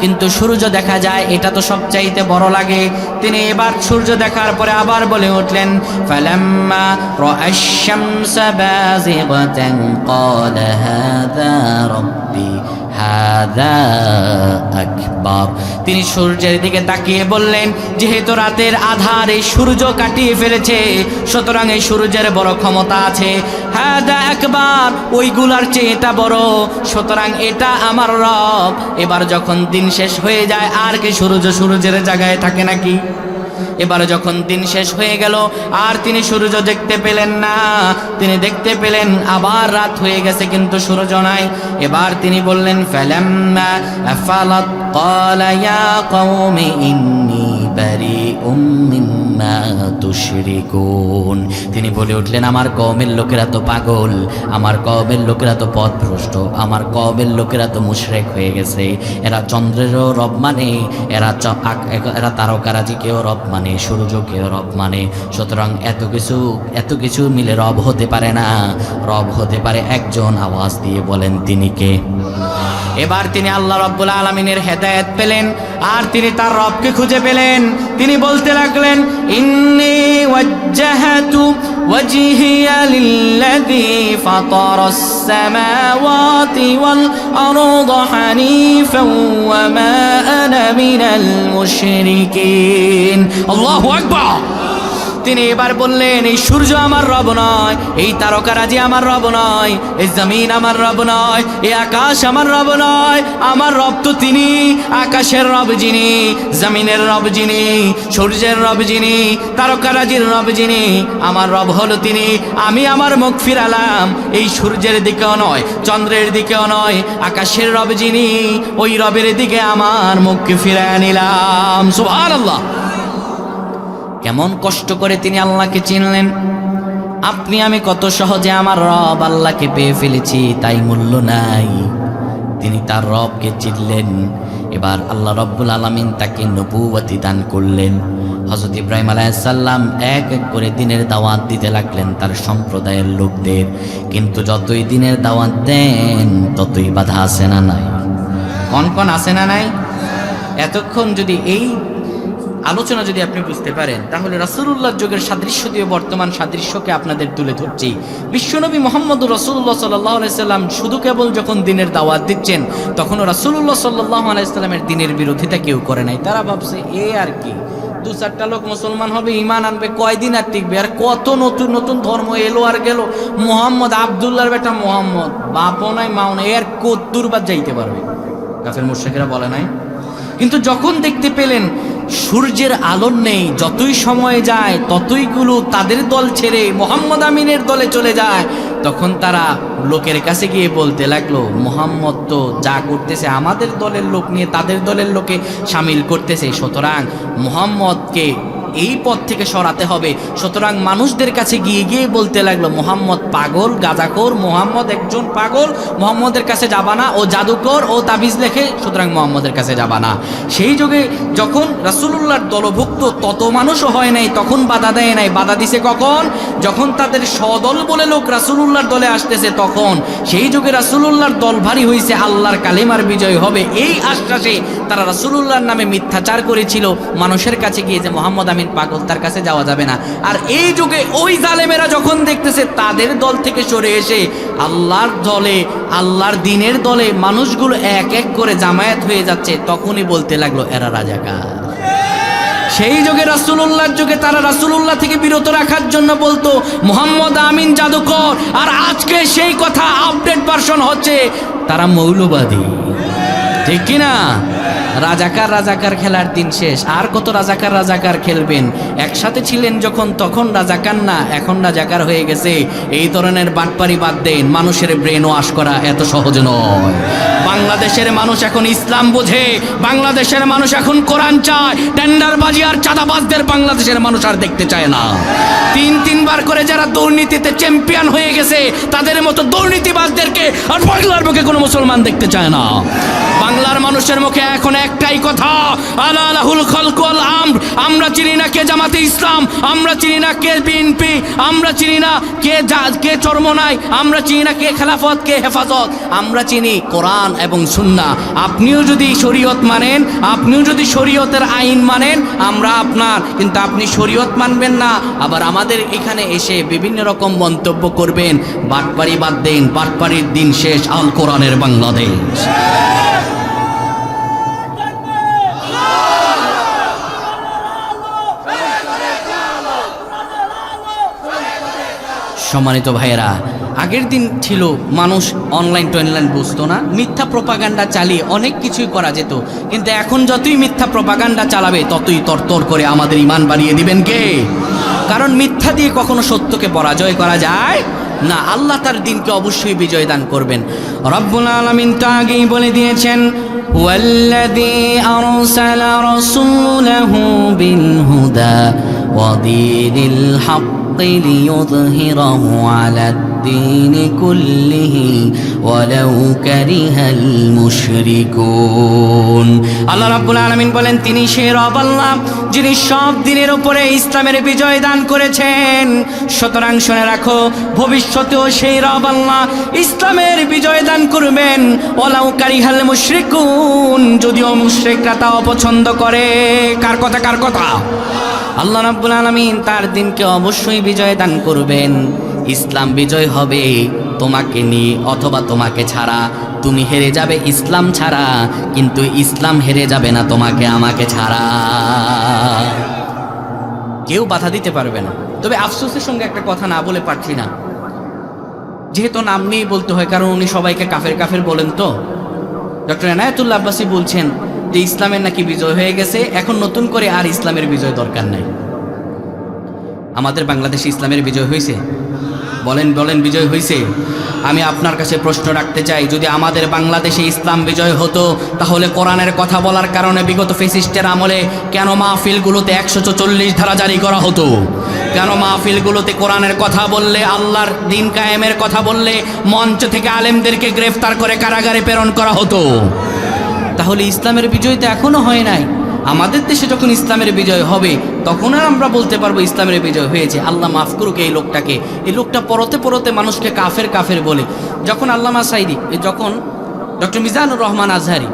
কিন্তু সূর্য দেখা যায়, এটা তো সবচাইতে বড় লাগে। তিনি এবার সূর্য দেখার পরে আবার বলে উঠলেন, ফালাম্মা রাআশ শামসা বাযিগাতান ক্বালা হাযা রাব্বি হাযা আকবার। তিনি সূর্যের দিকে তাকিয়ে বললেন, যেহেতু রাতের আধার এই সূর্য কাটিয়ে ফেলেছে, সুতরাং এই সূর্যের বড় ক্ষমতা আছে। হাযা আকবার, ওইগুলার চেয়ে এটা বড়, সুতরাং এটা আমার রব। এবার যখন দিন শেষ হয়ে যায় আর কি সূর্য সূর্যের জায়গায় থাকে নাকি? এবারে যখন দিন শেষ হয়ে গেল আর তিনি সূর্য দেখতে পেলেন না, তিনি দেখতে পেলেন আবার রাত হয়ে গেছে কিন্তু সূর্য নাই। এবার তিনি বললেন, ফালাম্মা আফালাত ক্বালা ইয়া কওমি ইন্নী বারিউম মিম্মা তুশরিকুন। তিনি বলে উঠলেন, আমার কওমের লোকেরা তো পাগল, আমার কওমের লোকেরা তো পথভ্রষ্ট, আমার কওমের লোকেরা তো মুশরিক হয়ে গেছে। এরা চন্দ্রেরও রব মানে, এরা তারকারাজিকেও রব মানে, সূর্যকেও রব মানে। সুতরাং এত কিছু মিলে রব হতে পারে না, রব হতে পারে একজন। আওয়াজ দিয়ে বলেন তিনি কে? এবার তিনি আল্লাহ রাব্বুল আলামিনের হেদায়েত পেলেন আর তিনি তার রবকে খুঁজে পেলেন। তিনি বলতে লাগলেন, ইন্নী ওয়াজ্জাহাতু ওয়াজহিয়া লিল্লাযী ফাতারাস সামাওয়াতি ওয়াল আরদা হানিফান ওয়া মা আনা মিনাল মুশরিকিন। আল্লাহু আকবার। তিনি এবার বললেন, এই সূর্য আমার রব নয়, এই তারকারাজি আমার রব নয়, এই জমিন আমার রব নয়, এই আকাশ আমার রব নয়। আমার রব তো তিনি, আকাশের রব যিনি, জমিনের রব যিনি, সূর্যের রব যিনি, তারকারাজির রব যিনি, আমার রব হলো তিনি। আমি আমার মুখ ফিরালাম এই সূর্যের দিকেও নয়, চন্দ্রের দিকেও নয়, আকাশের রব যিনি, ওই রবের দিকে আমার মুখ ফিরায় নিলাম। সুবহানাল্লাহ। কেমন কষ্ট করে তিনি আল্লাহকে চিনলেন। আপনি আমি কত সহজে আমার রব আল্লাহকে পেয়ে ফেলেছি, তাই মূল্য নাই। তিনি তার রবকে চিনলেন। এবার আল্লাহ রব্বুল আলামিন তাকে নবুয়তি দান করলেন। হযরত ইব্রাহিম আলাইহিস সালাম এক এক করে দিনের দাওয়াত দিতে লাগলেন তার সম্প্রদায়ের লোকদের, কিন্তু যতই দিনের দাওয়াত দেন ততই বাধা আসে না নাই? কন আসে না নাই? এতক্ষণ যদি এই আলোচনা যদি আপনি বুঝতে পারেন তাহলে রাসূলুল্লাহর যুগের সাদৃশ্য দিয়ে বর্তমান সাদৃশ্যকে আপনাদের তুলে ধরছি। বিশ্বনবী মুহাম্মদুর রাসূলুল্লাহ সাল্লাল্লাহু আলাইহি সাল্লাম শুধু কেবল যখন দিনের দাওয়াত দিচ্ছেন তখনও রাসূলুল্লাহ সাল্লাল্লাহু আলাইহি সাল্লামের দিনের বিরোধিতা কেউ করে নাই। তারা ভাবছে আর কি, দু চারটা লোক মুসলমান হবে, ঈমান আনবে, কয়দিন আর টিকবে, আর কত নতুন নতুন ধর্ম এলো আর গেল। মুহাম্মদ আব্দুল্লাহর বেটা মুহাম্মদ, বাপও নাই মাও নাই, এর কদ্দুর বাদ যাইতে পারবে? কাফের মুশরিকরা বলে নাই। কিন্তু যখন দেখতে পেলেন সূর্যের আলো নেই, যতই সময় যায় ততইগুলো তাদের দল ছেড়ে মুহাম্মদ আমিনের দলে চলে যায়, তখন তারা লোকের কাছে গিয়ে বলতে লাগলো, মুহাম্মদ তো যা করতেছে আমাদের দলের লোক নিয়ে তাদের দলের লোকে সামিল করতেছে, সুতরাং মুহাম্মদকে এই পথ থেকে সরাতে হবে। সুতরাং মানুষদের কাছে গিয়ে গিয়ে বলতে লাগলো, মুহাম্মদ পাগল, গাঁজাখোর, মুহাম্মদ একজন পাগল, মুহাম্মদের কাছে যাবা না, ও জাদুকর, ও তাবিজ লেখে, সুতরাং মুহাম্মদের কাছে যাবা না। সেই যুগে যখন রাসূলুল্লাহর দলভুক্ত তত মানুষও হয় নাই, তখন বাধা দেয় নাই। বাধা দিছে কখন? যখন তাদের সদল বলে লোক রাসূলুল্লাহর দলে আসতেছে তখন। সেই যুগে রাসূলুল্লাহর দল ভারী হয়েছে, আল্লাহর কালেমার বিজয় হবে এই আশ্বাসে তারা রাসূলুল্লাহর নামে মিথ্যাচার করেছিল। মানুষের কাছে গিয়ে যে মুহাম্মদ আমিন পাগল, তার কাছে যাওয়া যাবে না। আর এই যুগে ওই জালেমেরা যখন দেখতেছে তাদের দল থেকে সরে এসে আল্লাহর দলে, আল্লাহর দ্বীনের দলে মানুষগুলো এক এক করে জামায়াত হয়ে যাচ্ছে, তখনই বলতে লাগলো এরা রাজাকার। সেই যুগে রাসূলুল্লাহর যুগে তারা রাসূলুল্লাহ থেকে বিরত রাখার জন্য বলতো মুহাম্মদ আমিন জাদুকর, আর আজকে সেই কথা আপডেট ভার্সন হচ্ছে তারা মৌলবাদী। ঠিক কিনা? রাজাকার রাজাকার খেলার দিন শেষ। আর কত রাজাকার রাজাকার খেলবেন? একসাথে ছিলেন যখন তখন রাজাকার না, এখন রাজাকার হয়ে গেছে। এই ধরনের বাটপারি বাদ দেন। মানুষের ব্রেন ওয়াশ করা এত সহজ নয়। বাংলাদেশের মানুষ এখন ইসলাম বোঝে, বাংলাদেশের মানুষ এখন কোরআন চায়। টেন্ডারবাজি আর চাঁদাবাজদের বাংলাদেশের মানুষ আর দেখতে চায় না। তিনবার করে যারা দুর্নীতিতে চ্যাম্পিয়ন হয়ে গেছে তাদের মতো দুর্নীতিবাজদেরকে আর বাংলার মুখে কোনো মুসলমান দেখতে চায় না। বাংলার মানুষের মুখে এখন একটাই কথা, আলা লাহুল খালকু ওয়াল আমর। আমরা চিনি না কে জামাতে ইসলাম, আমরা চিনি না কে বিএনপি, আমরা চিনি না কে চরমনাই, আমরা চিনি না কে খেলাফত কে হেফাজত, আমরা চিনি কোরআন এবং সুন্নাহ। আপনিও যদি শরীয়ত মানেন, আপনিও যদি শরীয়তের আইন মানেন, আমরা আপনার, কিন্তু আপনি শরীয়ত মানবেন না, আবার আমাদের এখানে এসে বিভিন্ন রকম মন্তব্য করবেন। বাটপারি বাদ দেন, বাটপারির দিন শেষ। আল কোরআনের বাংলাদেশ। সম্মানিত ভাইয়েরা, আগের দিন ছিল মানুষ অনলাইন টনলাইন বুঝতো না, মিথ্যা প্রপাগান্ডা চালিয়ে অনেক কিছুই করা যেত। কিন্তু এখন যতই মিথ্যা প্রপাগান্ডা চালাবে ততই তরতর করে আমাদের ঈমান বাড়িয়ে দিবেন কে? কারণ মিথ্যা দিয়ে কখনো সত্যকে পরাজয় করা যায় না। আল্লাহ তার দিনকে অবশ্যই বিজয় দান করবেন। রব্বুল আলামিন তো আগেই বলে দিয়েছেন, ওয়াল্লাযী আরসালা রাসূলাহু বিল হুদা ওয়া দীনিল হক ليظهره على الدين كله ولو كره المشركون। আল্লাহ রাব্বুল আলামিন বলেন, তিনি সেই রব আল্লাহ যিনি সব দিনের উপরে ইসলামের বিজয় দান করেছেন। সুতরাং শুনে রাখো, ভবিষ্যতেও সেই রব আল্লাহ ইসলামের বিজয় দান করবেন। ওয়ালাউ কারিহাল মুশরিকুন, যদিও মুশরিকরা তা অপছন্দ করে। কার কথা? কার কথা? আল্লাহ রাব্বুল আলামিন তার দিনকে অবশ্যই বিজয় দান করবেন। ইসলাম বিজয় হবে তোমাকে নিয়ে অথবা তোমাকে ছাড়া। তুমি হেরে যাবে ইসলাম ছাড়া, কিন্তু ইসলাম হেরে যাবে না তোমাকে আমাকে ছাড়া। কেউ বাধা দিতে পারবে না। তবে আফসোসের সঙ্গে একটা কথা না বলে পারছি না, যেহেতু নাম নিয়েই বলতে হয়, কারণ উনি সবাইকে কাফের কাফের বলেন। তো ডক্টর এনায়েতুল্লাহ আব্বাসী বলছেন যে ইসলামের নাকি বিজয় হয়ে গেছে, এখন নতুন করে আর ইসলামের বিজয় দরকার নাই। আমাদের বাংলাদেশে ইসলামের বিজয় হয়েছে? বলেন বলেন, বিজয় হয়েছে? আমি আপনার কাছে প্রশ্ন রাখতে চাই, যদি আমাদের বাংলাদেশে ইসলাম বিজয় হতো তাহলে কোরআনের কথা বলার কারণে বিগত ফ্যাসিস্টের আমলে কেন মাহফিলগুলোতে 144 ধারা জারি করা হতো? কেন মাহফিলগুলোতে কোরআনের কথা বললে, আল্লাহর দিন কায়েমের কথা বললে মঞ্চ থেকে আলেমদেরকে গ্রেফতার করে কারাগারে প্রেরণ করা হতো? তাহলে ইসলামের বিজয় তো এখনো হয় নাই। আমাদের দেশে যখন ইসলামের বিজয় হবে তখন আমরা বলতে পারবো ইসলামের বিজয় হয়েছে। আল্লাহ মাফ করুক এই লোকটাকে। এই লোকটা পরতে পরতে মানুষকে কাফের কাফের বলে। যখন আল্লামা সাইদি, যখন ডক্টর মিজানুর রহমান আজহারি,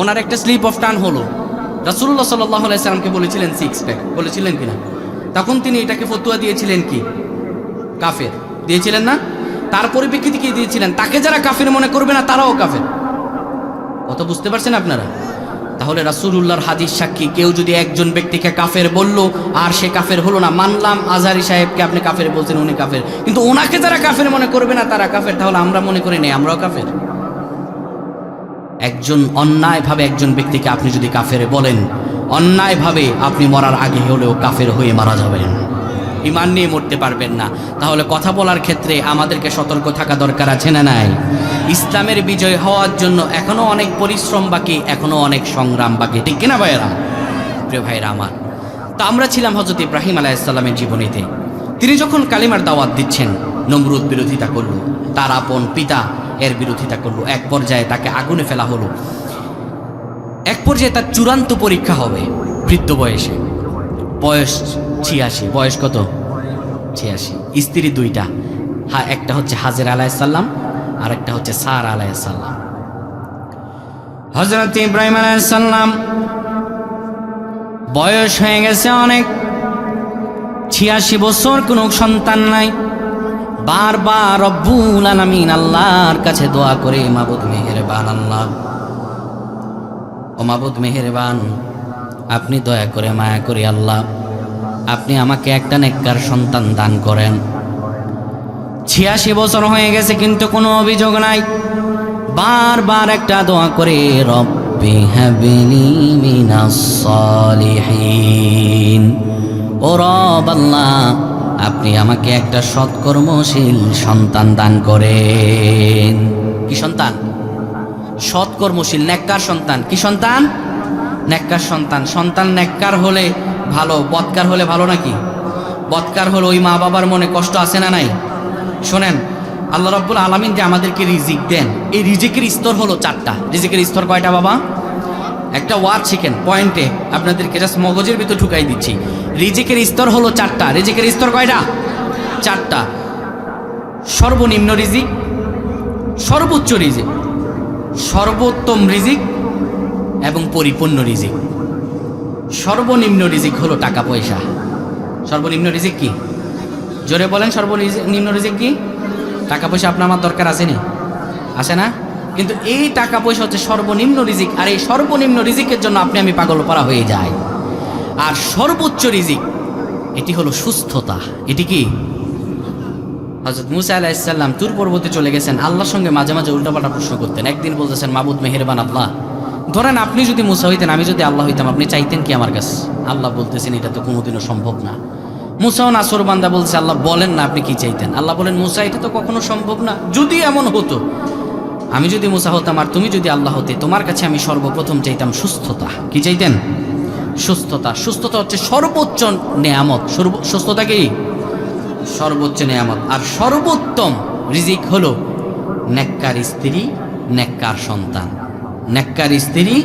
ওনার একটা স্লিপ অফ টান হলো, রাসূলুল্লাহ সাল্লাল্লাহু আলাইহি সাল্লামকে বলেছিলেন 6 প্যাক, বলেছিলেন কিনা? তখন তিনি এটাকে ফতোয়া দিয়েছিলেন কি? কাফের দিয়েছিলেন না? তার পরিপ্রেক্ষিতে কি দিয়েছিলেন? তাকে যারা কাফের মনে করবে না তারাও কাফের। কত বুঝতে পারছেন আপনারা? তাহলে রাসূলুল্লাহর হাদিস সাক্ষী কেউ যদি একজন ব্যক্তিকে কাফের বলল আর সে কাফের হলো না, মানলাম আজহারি সাহেবকে আপনি কাফের বলছেন, উনি কাফের, কিন্তু ওনাকে যারা কাফের মনে করবে না তারা কাফের, তাহলে আমরা মনে করি নেই আমরাও কাফের? একজন অন্যায়ভাবে একজন ব্যক্তিকে আপনি যদি কাফের বলেন, অন্যায়ভাবে আপনি মরার আগে হলেও কাফের হয়ে মারা যাবেন, ঈমান নিয়ে মরতে পারবেন না। তাহলে কথা বলার ক্ষেত্রে আমাদেরকে সতর্ক থাকা দরকার আছে না নাই? ইসলামের বিজয় হওয়ার জন্য এখনো অনেক পরিশ্রম বাকি, এখনো অনেক সংগ্রাম বাকি, ঠিক কিনা ভাইয়েরা? প্রিয় ভাইয়েরা আমার, তা আমরা ছিলাম হযরত ইব্রাহিম আলাইহিস সালামের জীবনীতে। তিনি যখন কালিমার দাওয়াত দিচ্ছেন, নমরুদ বিরোধিতা করল, তার আপন পিতা এর বিরোধিতা করল, এক পর্যায়ে তাকে আগুনে ফেলা হলো। এক পর্যায়ে তার চূড়ান্ত পরীক্ষা হবে বৃদ্ধ বয়সে, বয়স 86। বয়স কত? 86। স্ত্রী 2টা, একটা হচ্ছে হাজেরা আলাইহিস সালাম আর একটা হচ্ছে সারা আলাইহিস সালাম। হযরত ইব্রাহিম আলাইহিস সালাম বয়স হয়ে গেছে অনেক, ৮৬ বছর কোনো সন্তান নাই। বারবার রব্বুল আলামিন আল্লাহর কাছে দোয়া করে, মাবুদ মেহেরবান আল্লাহ, ও মাবুদ মেহেরবান, আপনি দয়া করে মায়া করে আল্লাহ আপনি আমাকে একটা নেককার সন্তান দান করেন। ৮৬ বছর হয়ে গেছে কিন্তু কোনো অভিযোগ নাই। বারবার একটা দোয়া করে, রব্বি হাবলি মিনাস সালিহিন, ও রব আল্লাহ আপনি আমাকে একটা সৎকর্মশীল সন্তান দান করেন। কি সন্তান? সৎকর্মশীল নেককার সন্তান। কি সন্তান? নেককার সন্তান। সন্তান নেককার হলে ভালো, বদকার হলে ভালো নাকি? বদকার হলে ওই মা বাবার মনে কষ্ট আছে না নাই? শোনেন, আল্লাহ রাব্বুল আলামিন যে আমাদেরকে রিজিক দেন, এই রিজিকের স্তর হলো 4টা। রিজিকের স্তর কয়টা বাবা? একটা ওয়ার্ড শিখেন, পয়েন্টে আপনাদেরকে জাস্ট মগজের ভিতর ঢুকাই দিচ্ছি। রিজিকের স্তর হলো 4টা। রিজিকের স্তর কয়টা? 4টা। সর্বনিম্ন রিজিক, সর্বোচ্চ রিজিক, সর্বোত্তম রিজিক এবং পরিপূর্ণ রিজিক। সর্বনিম্ন রিজিক হলো টাকা পয়সা। সর্বনিম্ন রিজিক কি? জোরে বলেন, সর্বনিম্ন রিজিক কি? টাকা পয়সা আপনার আমার দরকার আছে নি? আসে না? কিন্তু এই টাকা পয়সা হচ্ছে সর্বনিম্ন রিজিক, আর এই সর্বনিম্ন রিজিকের জন্য আপনি আমি পাগল পারা হয়ে যায়। আর সর্বোচ্চ রিজিক এটি হলো সুস্থতা। এটি কি? হযরত মুসা আলাইহিস সালাম তুর পর্বতে চলে গেছেন, আল্লাহর সঙ্গে মাঝে মাঝে উল্টাপাল্টা প্রশ্ন করতেন। একদিন বলতেছেন, মাবুদ মেহেরবান আল্লাহ, ধরেন আপনি যদি মুসা হইতেন, আমি যদি আল্লাহ হইতাম, আপনি চাইতেন কি আমার কাছে? আল্লাহ বলতেছেন, এটা তো কোনোদিনও সম্ভব না। মুসাও নাসর বান্দা বলছে, আল্লাহ বলেন না আপনি কি চাইতেন? আল্লাহ বলেন, মুসা এটা তো কখনো সম্ভব না। যদি এমন হতো, আমি যদি মুসা হতাম আর তুমি যদি আল্লাহ হতে, তোমার কাছে আমি সর্বপ্রথম চাইতাম সুস্থতা। কি চাইতেন? সুস্থতা। সুস্থতা হচ্ছে সর্বোচ্চ নেয়ামত। সুস্থতা কি? সর্বোচ্চ নেয়ামত। আর সর্বোত্তম রিজিক হলো নেককার স্ত্রী, নেককার সন্তান। নেককার স্ত্রী,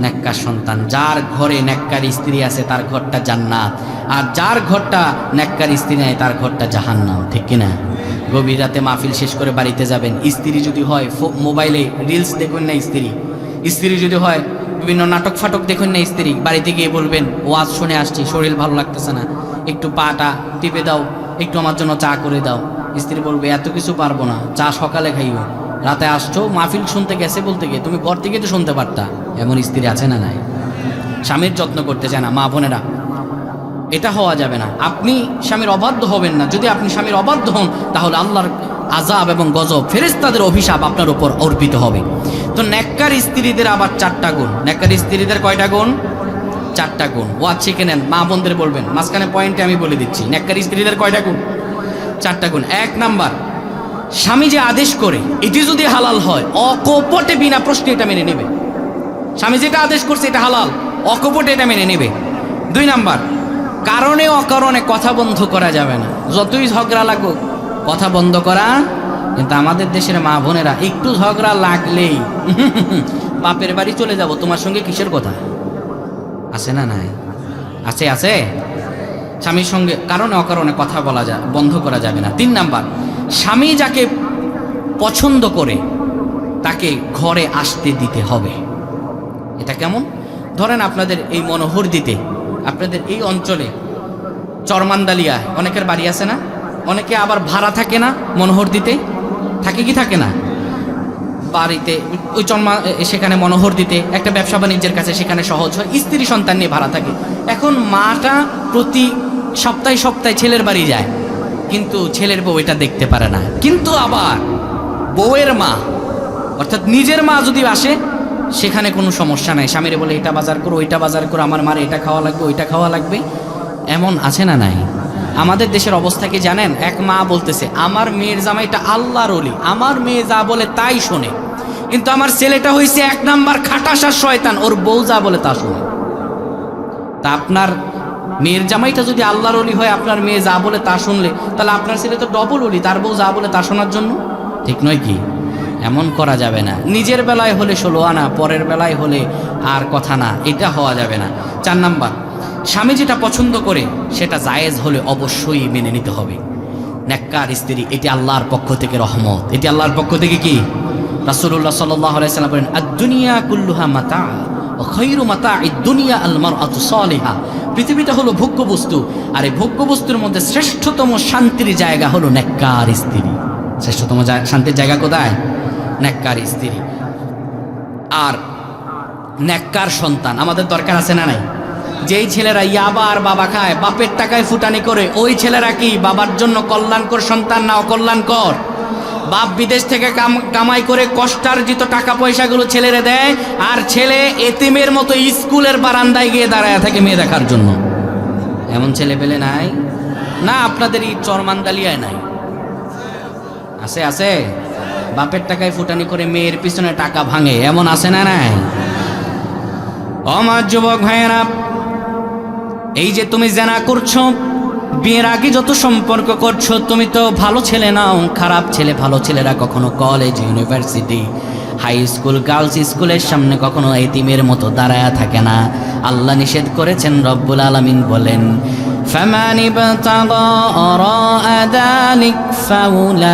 নেককার সন্তান। যার ঘরে নেককার স্ত্রী আছে তার ঘরটা জান্নাত, আর যার ঘরটা নেককার স্ত্রী নেই তার ঘরটা জাহান্নাম। ঠিক কিনা? গভীর রাতে মাহফিল শেষ করে বাড়িতে যাবেন, স্ত্রী যদি হয় মোবাইলে রিলস দেখুন না, স্ত্রী যদি হয় বিভিন্ন নাটক ফাটক দেখুন না, স্ত্রী বাড়িতে গিয়ে বলবেন, ওয়াজ শুনে আসছি, শরীর ভালো লাগতেছে না, একটু পাটা টিপে দাও, একটু আমার জন্য চা করে দাও। স্ত্রী বলবে, এত কিছু পারবো না, চা সকালে খাইও, রাতে আসছো মাহফিল শুনতে গেছে বলতে গিয়ে তুমি ঘর থেকে তো শুনতে পারতা। এমন স্ত্রী আছে না নাই? স্বামীর যত্ন করতে চায় না। মা বোনেরা, এটা হওয়া যাবে না। আপনি স্বামীর অবাধ্য হবেন না। যদি আপনি স্বামীর অবাধ্য হন, তাহলে আল্লাহর আযাব এবং গজব, ফেরেশতাদের অভিশাপ আপনার উপর অর্পিত হবে। তো নেককার স্ত্রীদের আবার 4টা গুণ। নেককার স্ত্রীদের কয়টা গুণ? 4টা গুণ। ওয়াজ শিখে নেন, মা বোনদের বলবেন, মাঝখানে পয়েন্টে আমি বলে দিচ্ছি। নেককার স্ত্রীদের কয়টা গুণ? 4টা গুণ। 1 নাম্বার, স্বামী যে আদেশ করে এটি যদি হালাল হয়, অকপটে বিনা প্রশ্নে এটা মেনে নেবে। স্বামী যেটা আদেশ করছে এটা হালাল, অকপটে এটা মেনে নেবে। 2 নাম্বার, কারণে অকারণে কথা বন্ধ করা যাবে না। যতই ঝগড়া লাগুক কথা বন্ধ করা। কিন্তু আমাদের দেশের মা বোনেরা একটু ঝগড়া লাগলেই বাপের বাড়ি চলে যাব, তোমার সঙ্গে কিসের কথা? আছে না নাই? আছে, আছে। স্বামীর সঙ্গে কারণে অকারণে কথা বলা যায়, বন্ধ করা যাবে না। 3 নাম্বার, স্বামী যাকে পছন্দ করে তাকে ঘরে আসতে দিতে হবে। এটা কেমন? ধরেন আপনাদের এই মনোহর দিতে, আপনাদের এই অঞ্চলে চরমান্দালিয়া অনেকের বাড়ি আছে না? অনেকে আবার ভাড়া থাকে না মনোহর দিতে? থাকে কি থাকে না? বাড়িতে ওই সেখানে মনোহর দিতে একটা ব্যবসা বাণিজ্যের কাছে সেখানে সহজ হয়, স্ত্রী সন্তান নিয়ে ভাড়া থাকে। এখন মাটা প্রতি সপ্তাহে সপ্তাহে ছেলের বাড়ি যায়, কিন্তু ছেলের বউ এটা দেখতে পারে না। কিন্তু আবার বউয়ের মা অর্থাৎ নিজের মা যদি আসে, সেখানে কোনো সমস্যা নাই। স্বামীরে বলে, এটা বাজার করো, ওইটা বাজার করো, আমার মারে এটা খাওয়া লাগবে, ওইটা খাওয়া লাগবে। এমন আছে না নাই? আমাদের দেশের অবস্থা কি জানেন? এক মা বলতেছে, আমার মেয়ের জামাইটা আল্লাহর ওলি, আমার মেয়ে যা বলে তাই শোনে, কিন্তু আমার ছেলেটা হয়েছে 1 নাম্বার খাটাসার শয়তান, ওর বউ যা বলে তা শোনে। তা আপনার মেয়ের জামাইটা যদি আল্লাহর ওলি হয়, আপনার মেয়ে যা বলে তা শুনলে, তাহলে আপনার ছেলে তো ডবল ওলি, তার বউ যা বলে তা শোনার জন্য। ঠিক নয় কি? এমন করা যাবে না। নিজের বেলায় হলে 16 আনা, পরের বেলায় হলে আর কথা না, এটা হওয়া যাবে না। 4 নাম্বার, স্বামী যেটা পছন্দ করে সেটা জায়েজ হলে অবশ্যই মেনে নিতে হবে। নেককার স্ত্রী, এটি আল্লাহর পক্ষ থেকে রহমত। এটি আল্লাহর পক্ষ থেকে কি? রাসূলুল্লাহ সাল্লাল্লাহু আলাইহি সাল্লাম বলেন, আদ-দুনিয়া কুল্লুহা মাতা খায়রু মাতাঈদ দুনিয়া আল মারআতু সালিহা। পৃথিবীটা হলো ভোগ্য বস্তু, আর এই ভোগ্য বস্তুর মধ্যে শ্রেষ্ঠতম শান্তির জায়গা হলো নেককার স্ত্রী। শ্রেষ্ঠতম শান্তির জায়গা কোথায়? নেককার স্ত্রী আর নেককার সন্তান। আমাদের দরকার আছে না নাই? যেই ছেলেরা ইয়াবা আর বাবা খায়, বাপের টাকায় ফুটানি করে, ওই ছেলেরা কি বাবার জন্য কল্যাণকর সন্তান না অকল্যাণকর? বাপ বিদেশ থেকে কামাই করে কষ্টার্জিত টাকা পয়সাগুলো ছেলেরে দেয়, আর ছেলে এতিমের মতো স্কুলের বারান্দায় গিয়ে দাঁড়ায় থাকে মেয়ে দেখার জন্য। এমন ছেলে পেলে নাই না? আপনাদের এই চরমান্দালিয়ায় নাই? আছে আছে। বাপের টাকায় ফুটানি করে মেয়ের পিছনে টাকা ভাঙে, এমন আছে না নাই? আমার যুবক ভাইয়েরা, এই যে তুমি জেনা করছো, বিয়ের আগে যত সম্পর্ক করছো, তুমি তো ভালো ছেলে নাও। খারাপ ছেলে, ভালো ছেলেরা কখনো college, university, high school, girls স্কুলের সামনে কখনো এতিমের মতো দাঁড়ায়া থাকে না। আল্লাহ নিষেধ করেছেন, রব্বুল আলামিন বলেন, ফামান ইবতাগা ওয়ারাআ যালিক ফাউলাইকা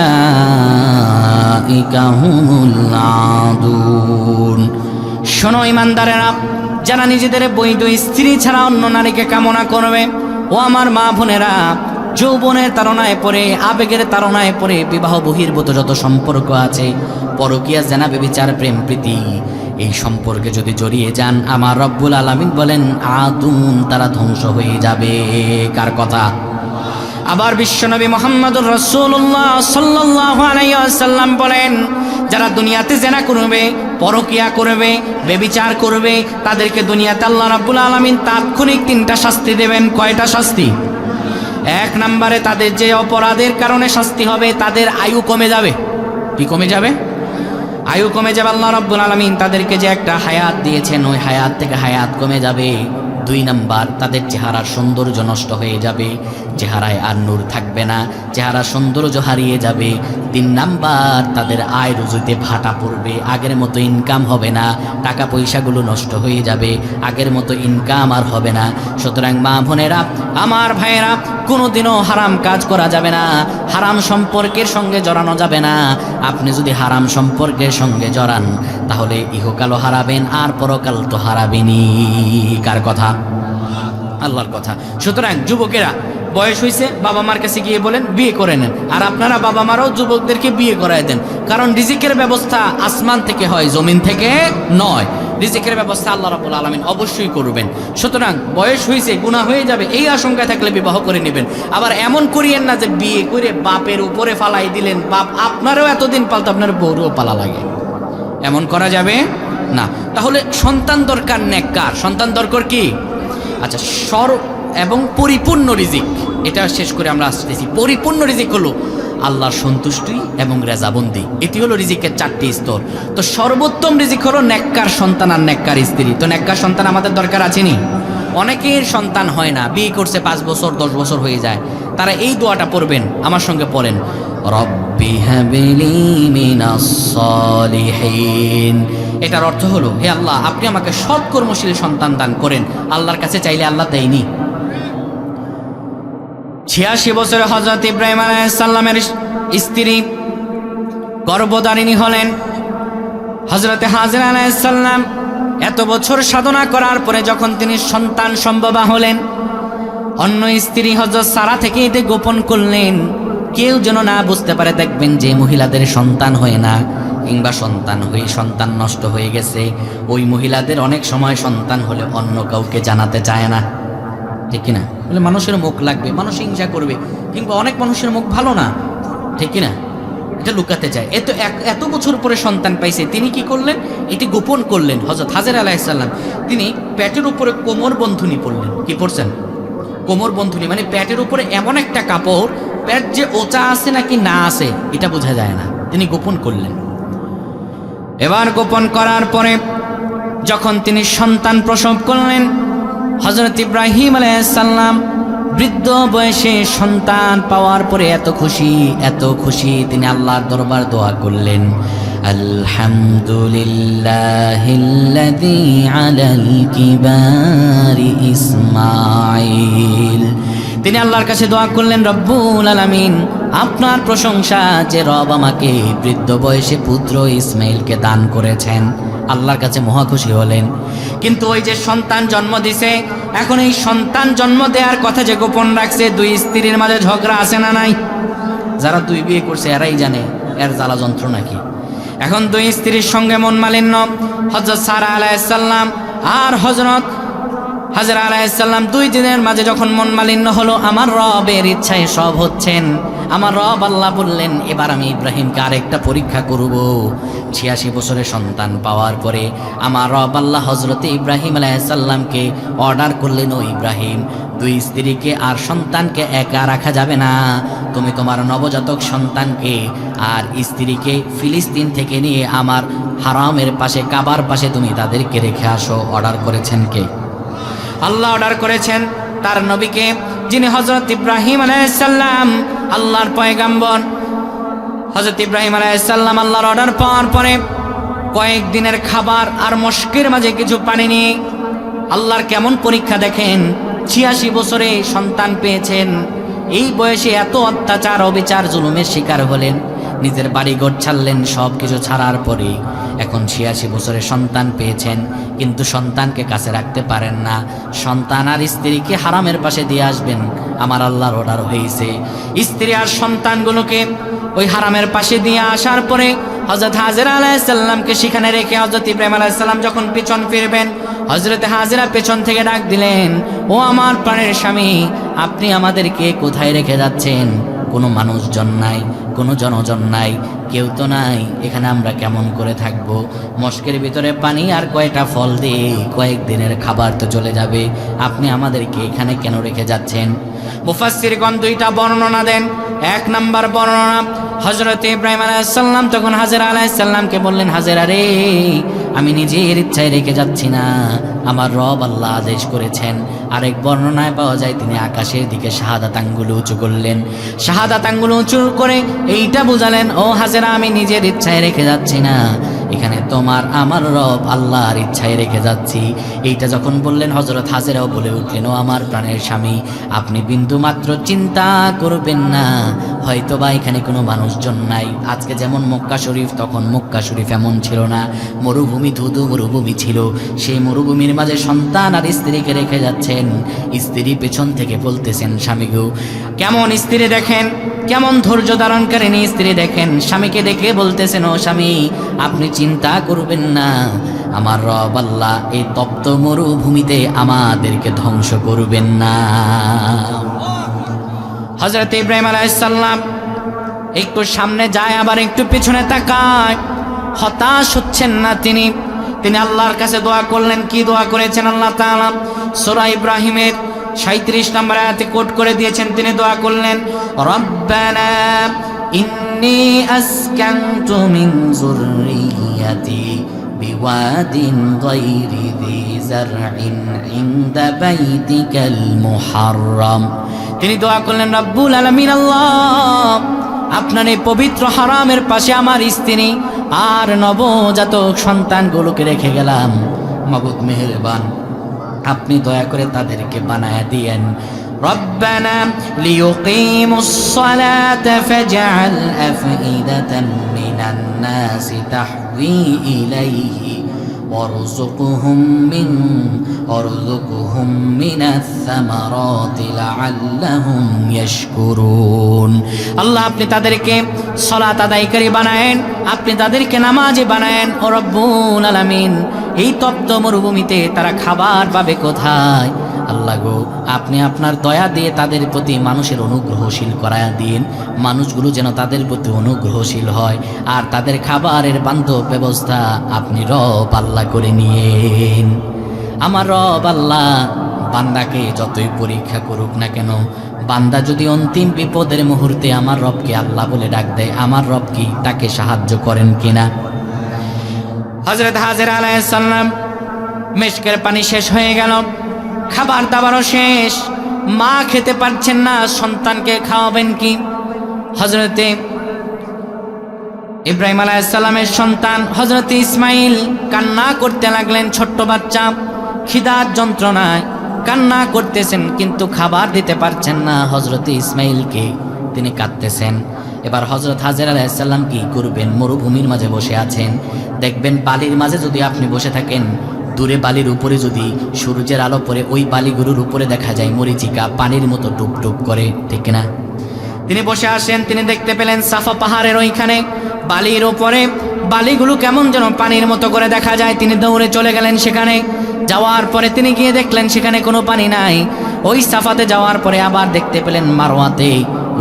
হুমুল আদুন। শোনো ইমানদারেরা, যারা নিজেদের বৈধ স্ত্রী ছাড়া অন্য নারীকে কামনা করবে, ও আমার মা বোনেরা, যৌবনের তাড়নায় পড়ে, আবেগের তাড়নায় পড়ে বিবাহ বহির্ভূত যত সম্পর্ক আছে, পরকীয়া, জেনা, ব্যভিচার, প্রেম প্রীতি, এই সম্পর্কে যদি জড়িয়ে যান, আমার রব্বুল আলামিন বলেন আদুন, তারা ধ্বংস হয়ে যাবে। কার কথা? আবার বিশ্বনবী মুহাম্মদুর রাসূলুল্লাহ সাল্লাল্লাহু আলাইহি ওয়াসাল্লাম বলেন, যারা দুনিয়াতে জেনা করবে, পরকীয়া করবে, ব্যভিচার করবে, তাদেরকে দুনিয়াতে আল্লাহ রাব্বুল আলামিন তাৎক্ষণিক 3টা শাস্তি দেবেন। কয়টা শাস্তি? 1 নম্বরে তাদের যে অপরাধের কারণে শাস্তি হবে, তাদের আয়ু কমে যাবে। কি কমে যাবে? আয়ু কমে যাবে। আল্লাহ রাব্বুল আলামিন তাদেরকে যে একটা হায়াত দিয়েছেন, ওই হায়াত থেকে হায়াত কমে যাবে। 2 নাম্বার, তাদের চেহারার সৌন্দর্য নষ্ট হয়ে যাবে, চেহারায় আর নূর থাকবে না, চেহারার সৌন্দর্য হারিয়ে যাবে। 3 নাম্বার, তাদের আয় রুজিতে ভাটা পড়বে, আগের মতো ইনকাম হবে না, টাকা পয়সাগুলো নষ্ট হয়ে যাবে, আগের মতো ইনকাম আর হবে না। সুতরাং মা বোনেরা, আমার ভাইয়েরা, কোনোদিনও হারাম কাজ করা যাবে না, হারাম সম্পর্কের সঙ্গে জড়ানো যাবে না। আপনি যদি হারাম সম্পর্কের সঙ্গে জড়ান, তাহলে ইহকালও হারাবেন, আর পরকাল তো হারাবেনই। কার কথা? আল্লাহর কথা। সুতরাং যুবকেরা, বয়স হয়েছে, বাবা মার কাছে গিয়ে বলেন বিয়ে করে নেন। আর আপনারা বাবা মারাও যুবকদেরকে বিয়ে করায় দেন, কারণ রিজিকের ব্যবস্থা আসমান থেকে হয়, জমিন থেকে নয়। রিজিকের ব্যবস্থা আল্লাহ রাব্বুল আলামিন অবশ্যই করবেন। সুতরাং বয়স হয়েছে, গুনাহ হয়ে যাবে, এই আশঙ্কায় থাকলে বিবাহ করে নেবেন। আবার এমন করিয়েন না যে বিয়ে করে বাপের উপরে ফালাই দিলেন, বাপ আপনারও এতদিন পালতো, আপনার বউরও পালা লাগে। এমন করা যাবে না। তাহলে সন্তান দরকার নেককার। সন্তান দরকার কি? আচ্ছা, এবং পরিপূর্ণ রিজিক, এটা শেষ করে আমরা আসতেছি। পরিপূর্ণ রিজিক হলো আল্লাহর সন্তুষ্টি এবং রেজাবন্দি। এটি হলো রিজিকের 4টি স্তর। তো সর্বোত্তম রিজিক হলো নেককার সন্তান আর নেককার স্ত্রী। তো নেককার সন্তান আমাদের দরকার আছেনি? অনেকের সন্তান হয় না, বিয়ে করছে 5 বছর 10 বছর হয়ে যায়। তারা এই দোয়াটা পড়বেন, আমার সঙ্গে পড়েন, রব্বি হাবলি মিনাস সালিহিন। এটার অর্থ হলো, হে আল্লাহ, আপনি আমাকে সৎকর্মশীল সন্তান দান করেন। আল্লাহর কাছে চাইলে আল্লাহ দেয়নি। 86 বছরে হযরত ইব্রাহিম আলাইহিস সালামের স্ত্রী গর্ভধারিণী হলেন। হযরত হাজরা আলাইহিস সালাম এত বছর সাধনা করার পরে যখন তিনি সন্তান সম্ভবা হলেন, অন্য স্ত্রী হযরত সারা থেকে এতে গোপন করলেন, কেউ যেন না বুঝতে পারে। দেখবেন যে মহিলাদের সন্তান হয় না, কিংবা সন্তান হয়ে সন্তান নষ্ট হয়ে গেছে, ওই মহিলাদের অনেক সময় সন্তান হলে অন্য কাউকে জানাতে চায় না, ঠিক কিনা? বলে মানুষের মুখ লাগবে, মানুষ হিংসা করবে, কিংবা অনেক মানুষের মুখ ভালো না, ঠিক কিনা? এটা লুকাতে চায়। এত বছর পরে সন্তান পাইছে, তিনি কি করলেন? এটি গোপন করলেন। হযরত হাজরা আলাইহিস সালাম তিনি পেটের উপরে কোমর বন্ধনী পরলেন। কি পরছেন? কোমর বন্ধনী, মানে পেটের উপরে এমন একটা কাপড়, পেট যে ওচা আছে নাকি না আছে এটা বোঝা যায় না, তিনি গোপন করলেন। এবার গোপন করার পরে যখন তিনি সন্তান প্রসব করলেন, হযরত ইব্রাহিম আলাইহিস সালাম বৃদ্ধ বয়সে সন্তান পাওয়ার পরে এত খুশি তিনি আল্লাহর দরবার দোয়া করলেন, আলহামদুলিল্লাহিল্লাযী আলাল কিবারি ইসমাঈল। তিনি আল্লাহর কাছে দোয়া করলেন, রব্বুল আলামিন, আপনার প্রশংসা যে রব আমাকে বৃদ্ধ বয়সে পুত্র ইসমাইলকে দান করেছেন। আল্লাহর কাছে মহা খুশি হলেন। কিন্তু ওই যে সন্তান জন্ম দিছে, এখন এই সন্তান জন্ম দেওয়ার কথা যে গোপন রাখছে, দুই স্ত্রীর মাঝে ঝগড়া আছে না নাই? যারা দুই বিয়ে করছে এরাই জানে এর জ্বালা যন্ত্রণা কি। এখন দুই স্ত্রীর সঙ্গে মন মালিন্য, হযরত সারা আলাইহিস সালাম আর হযরত হাজরা আলাইহিস সালাম, দুই দিনের মাঝে যখন মন মালিন্য হলো, আমার রবের ইচ্ছায় সব হচ্ছেন। আমার রব আল্লাহ বললেন, এবার আমি ইব্রাহিমকে আরেকটা পরীক্ষা করব। 86 বছরের সন্তান পাওয়ার পরে আমার রব আল্লাহ হযরতে ইব্রাহিম আলাইহিস সালামকে অর্ডার করলেন, ও ইব্রাহিম, দুই স্ত্রীকে আর সন্তানকে একা রাখা যাবে না। তুমি তোমার নবজাতক সন্তানকে আর স্ত্রীকে ফিলিস্তিন থেকে নিয়ে আমার হারামের পাশে, কাবার পাশে তুমি তাদেরকে রেখে আসো। অর্ডার করেছেন কে? আল্লাহ অর্ডার করেছেন তার নবীকে, যিনি হযরত ইব্রাহিম আলাইহিস সালাম, আল্লাহর পয়গাম্বর। হযরত ইব্রাহিম আলাইহিস সালাম আল্লাহর অর্ডার পাওয়ার পরে কয়েকদিনের খাবার আর মশকের মাঝে কিছু পানি নিয়ে আল্লাহর কেমন পরীক্ষা দেখেন। 86 বছরে সন্তান পেয়েছেন, এই বয়সে এত অত্যাচার, অবিচার, জুলুমের শিকার হলেন, নিজের বাড়িঘর ছাড়লেন, সব কিছু ছাড়ার পরে এখন 86 বছরের সন্তান পেয়েছেন, কিন্তু সন্তানকে কাছে রাখতে পারেন না। সন্তান আর স্ত্রীকে হারামের পাশে দিয়ে আসবেন, আমার আল্লাহর অর্ডার হয়েছে। স্ত্রী আর সন্তানগুলোকে ওই হারামের পাশে দিয়ে আসার পরে হযরত হাজেরা আলাইহিস সালামকে সেখানে রেখে হযরত ইব্রাহিম আলাইহিস সালাম যখন পিছন ফিরবেন, হযরত হাজেরা পেছন থেকে ডাক দিলেন, ও আমার প্রাণের স্বামী, আপনি আমাদেরকে কোথায় রেখে যাচ্ছেন? কোনো মানুষজন নাই, কোনো জনজন নাই, কেউ তো নাই, এখানে আমরা কেমন করে থাকবো? মশকের ভিতরে পানি আর কয়টা ফল দিয়ে কয়েকদিনের খাবার তো চলে যাবে, আপনি আমাদেরকে এখানে কেন রেখে যাচ্ছেন? মুফাসসিরগণ দুইটা বর্ণনা দেন। এক নাম্বার বর্ণনা, হযরত ইব্রাহিম আলাইহিস সালাম তখন হাজেরা আলাইহিস সালামকে বললেন, হাজেরা রে, আমি নিজের ইচ্ছায় রেখে যাচ্ছি না, আমার রব আল্লাহ আদেশ করেছেন। আরেক বর্ণনায় পাওয়া যায় তিনি আকাশের দিকে শাহাদাত আঙ্গুল উঁচু করলেন, শাহাদাত আঙ্গুল উঁচু করে এইটা বুঝালেন, ও হাজেরা, আমি নিজের ইচ্ছায় রেখে যাচ্ছি না, এখানে তোমার আমার রব আল্লাহর ইচ্ছায় রেখে যাচ্ছি। এইটা যখন বললেন, হযরত হাজেরাও বলে উঠলেন, ও আমার প্রাণের স্বামী, আপনি বিন্দু মাত্র চিন্তা করবেন না, হয়তোবা এখানে কোনো মানুষজন নাই। আজকে যেমন মক্কা শরীফ, তখন মক্কা শরীফ এমন ছিল না, মরুভূমি, ধুধু মরুভূমি ছিল। সেই মরুভূমির মাঝে সন্তান আর স্ত্রীকে রেখে যাচ্ছেন। স্ত্রী পেছন থেকে বলতেছেন, স্বামী গো, কেমন স্ত্রী দেখেন, কেমন ধৈর্য ধারণকারিণী স্ত্রী দেখেন। স্বামীকে দেখে বলতেছেন, ও স্বামী, আপনি চিন্তা করবেন না, আমার রব আল্লাহ এই তপ্ত মরুভূমিতে আমাদেরকে ধ্বংস করবেন না। হযরত ইব্রাহিম আলাইহিস সালাম একটু সামনে যায়, আবার একটু পেছনে তাকায়, হতাশ হচ্ছেন না তিনি। তিনি আল্লাহর কাছে দোয়া করলেন। কি দোয়া করেছেন আল্লাহ তাআলা? সূরা ইব্রাহিমের 37 নম্বর আয়াতে কোট করে দিয়েছেন। তিনি দোয়া করলেন, রব্বানা ইন্নী আসকানতু মিন যুররিয়াতি বিওয়াদিন গায়রি যী যারইন ইনদা বাইতিকাল মুহাররম। তিনি দোয়া করলেন, রব্বুল আলামিন, আল্লাহ, আপনার এই পবিত্র হারামের পাশে আমার স্ত্রী আর নবজাতক সন্তানগুলোকে রেখে গেলাম। মাবুদ মেহেরবান, আপনি দয়া করে তাদেরকে বানায়া দিয়েন। রব্বানা লিয়ুকিমুস সালাতা ফাজআল আফইদাতান মিনান নাসি তাহওয়ি ইলাইহি ওয়ারযুকহুম মিনাস সামারাতি লাআল্লাহুম ইয়াশকুরুন। আল্লাহ, আপনি তাদেরকে সালাত আদায়কারী বানায়েন, আপনি তাদেরকে নামাজি বানায়েন। ও রব্বুল আলামিন, এই তপ্ত মরুভূমিতে তারা খাবার পাবে কোথায়? আল্লাহ গো, আপনি আপনার দয়া দিয়ে তাদের প্রতি মানুষের অনুগ্রহশীল করায়া দিন, মানুষগুলো যেন তাদের প্রতি অনুগ্রহশীল হয়, আর তাদের খাবারের বান্ধব ব্যবস্থা আপনি রব আল্লাহ করে নিয়েন। আমার রব আল্লাহ বান্দাকে যতই পরীক্ষা করুক না কেন, বান্দা যদি অন্তিম বিপদের মুহূর্তে আমার রবকে আল্লাহ বলে ডাক দেয়, আমার রব কি তাকে সাহায্য করেন কিনা? হযরত হাজেরা আলাইহিস সালাম, মেশকের পানি শেষ হয়ে গেল, খাবার দাবারও শেষ, মা খেতে পারছেন না, সন্তানকে খাওয়াবেন কি? হযরতে ইব্রাহিম আলাইহিস সালামের সন্তান হযরত ইসমাইল কান্না করতে লাগলেন, ছোট্ট বাচ্চা, খিদার যন্ত্রণায় কান্না করতেছেন, কিন্তু খাবার দিতে পারছেন না হযরত ইসমাইলকে, তিনি কাঁদতেছেন। এবার হযরত হাজেরা আলাইহিস সালাম কি করবেন? মরুভূমির মাঝে বসে আছেন। দেখবেন বালির মাঝে যদি আপনি বসে থাকেন, দূরে বালির উপরে যদি সূর্যের আলো পড়ে, ওই বালিগুলোর উপরে দেখা যায় মরিচিকা পানির মতো টুপ টুপ করে, ঠিক না? তিনি বসে আসেন, তিনি দেখতে পেলেন সাফা পাহাড়ের ওইখানে বালির উপরে বালিগুলো কেমন যেন পানির মতো করে দেখা যায়। তিনি দৌড়ে চলে গেলেন সেখানে। যাওয়ার পরে তিনি গিয়ে দেখলেন সেখানে কোনো পানি নাই। ওই সাফাতে যাওয়ার পরে আবার দেখতে পেলেন মারওয়াতে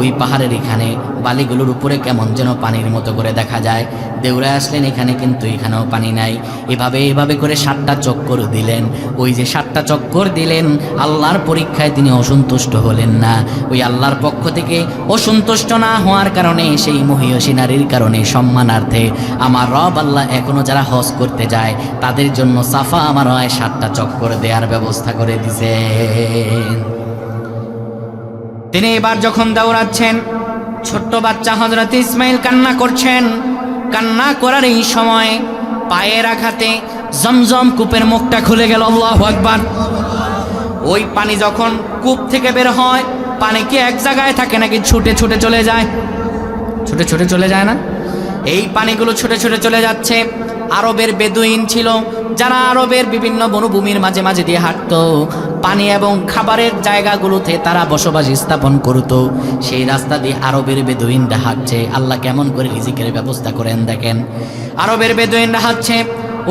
ওই পাহাড়ের এখানে বালিগুলোর উপরে কেমন যেন পানির মতো করে দেখা যায়। দেউড়ে আসলেন এখানে, কিন্তু এখানেও পানি নাই। এভাবে করে 7টা চক্কর দিলেন। ওই যে 7টা চক্কর দিলেন, আল্লাহর পরীক্ষায় তিনি অসন্তুষ্ট হলেন না। ওই আল্লাহর পক্ষ থেকে অসন্তুষ্ট না হওয়ার কারণে, সেই মহিয়সী নারীর কারণে, সম্মানার্থে আমার রব আল্লাহ এখনো যারা হজ করতে যায় তাদের জন্য সাফা আমার হয় 7টা চক্কর দেওয়ার ব্যবস্থা করে দিছেন। তিনি এবার যখন দৌড়াচ্ছেন, ছোট্ট বাচ্চা হযরত ইসমাইল কান্না করছেন। কান্না করার এই সময় পায়ের আঘাতে জমজম কূপের মুখটা খুলে গেল। আল্লাহু আকবার। ওই পানি যখন কূপ থেকে বের হয়, পানি কি এক জায়গায় থাকে নাকি ছুটে ছুটে চলে যায়? ছুটে ছুটে চলে যায় না? এই পানিগুলো ছুটে ছুটে চলে যাচ্ছে। আরবের বেদুইন ছিল, যারা আরবের বিভিন্ন বনভূমির মাঝে মাঝে দিয়ে হাঁটতো, পানি এবং খাবারের জায়গাগুলোতে তারা বসবাস স্থাপন করত। সেই রাস্তা দিয়ে আরবের বেদুইনরা হাঁটছে। আল্লাহ কেমন করে রিজিকের ব্যবস্থা করেন দেখেন। আরবের বেদুইনরা হাঁটছে,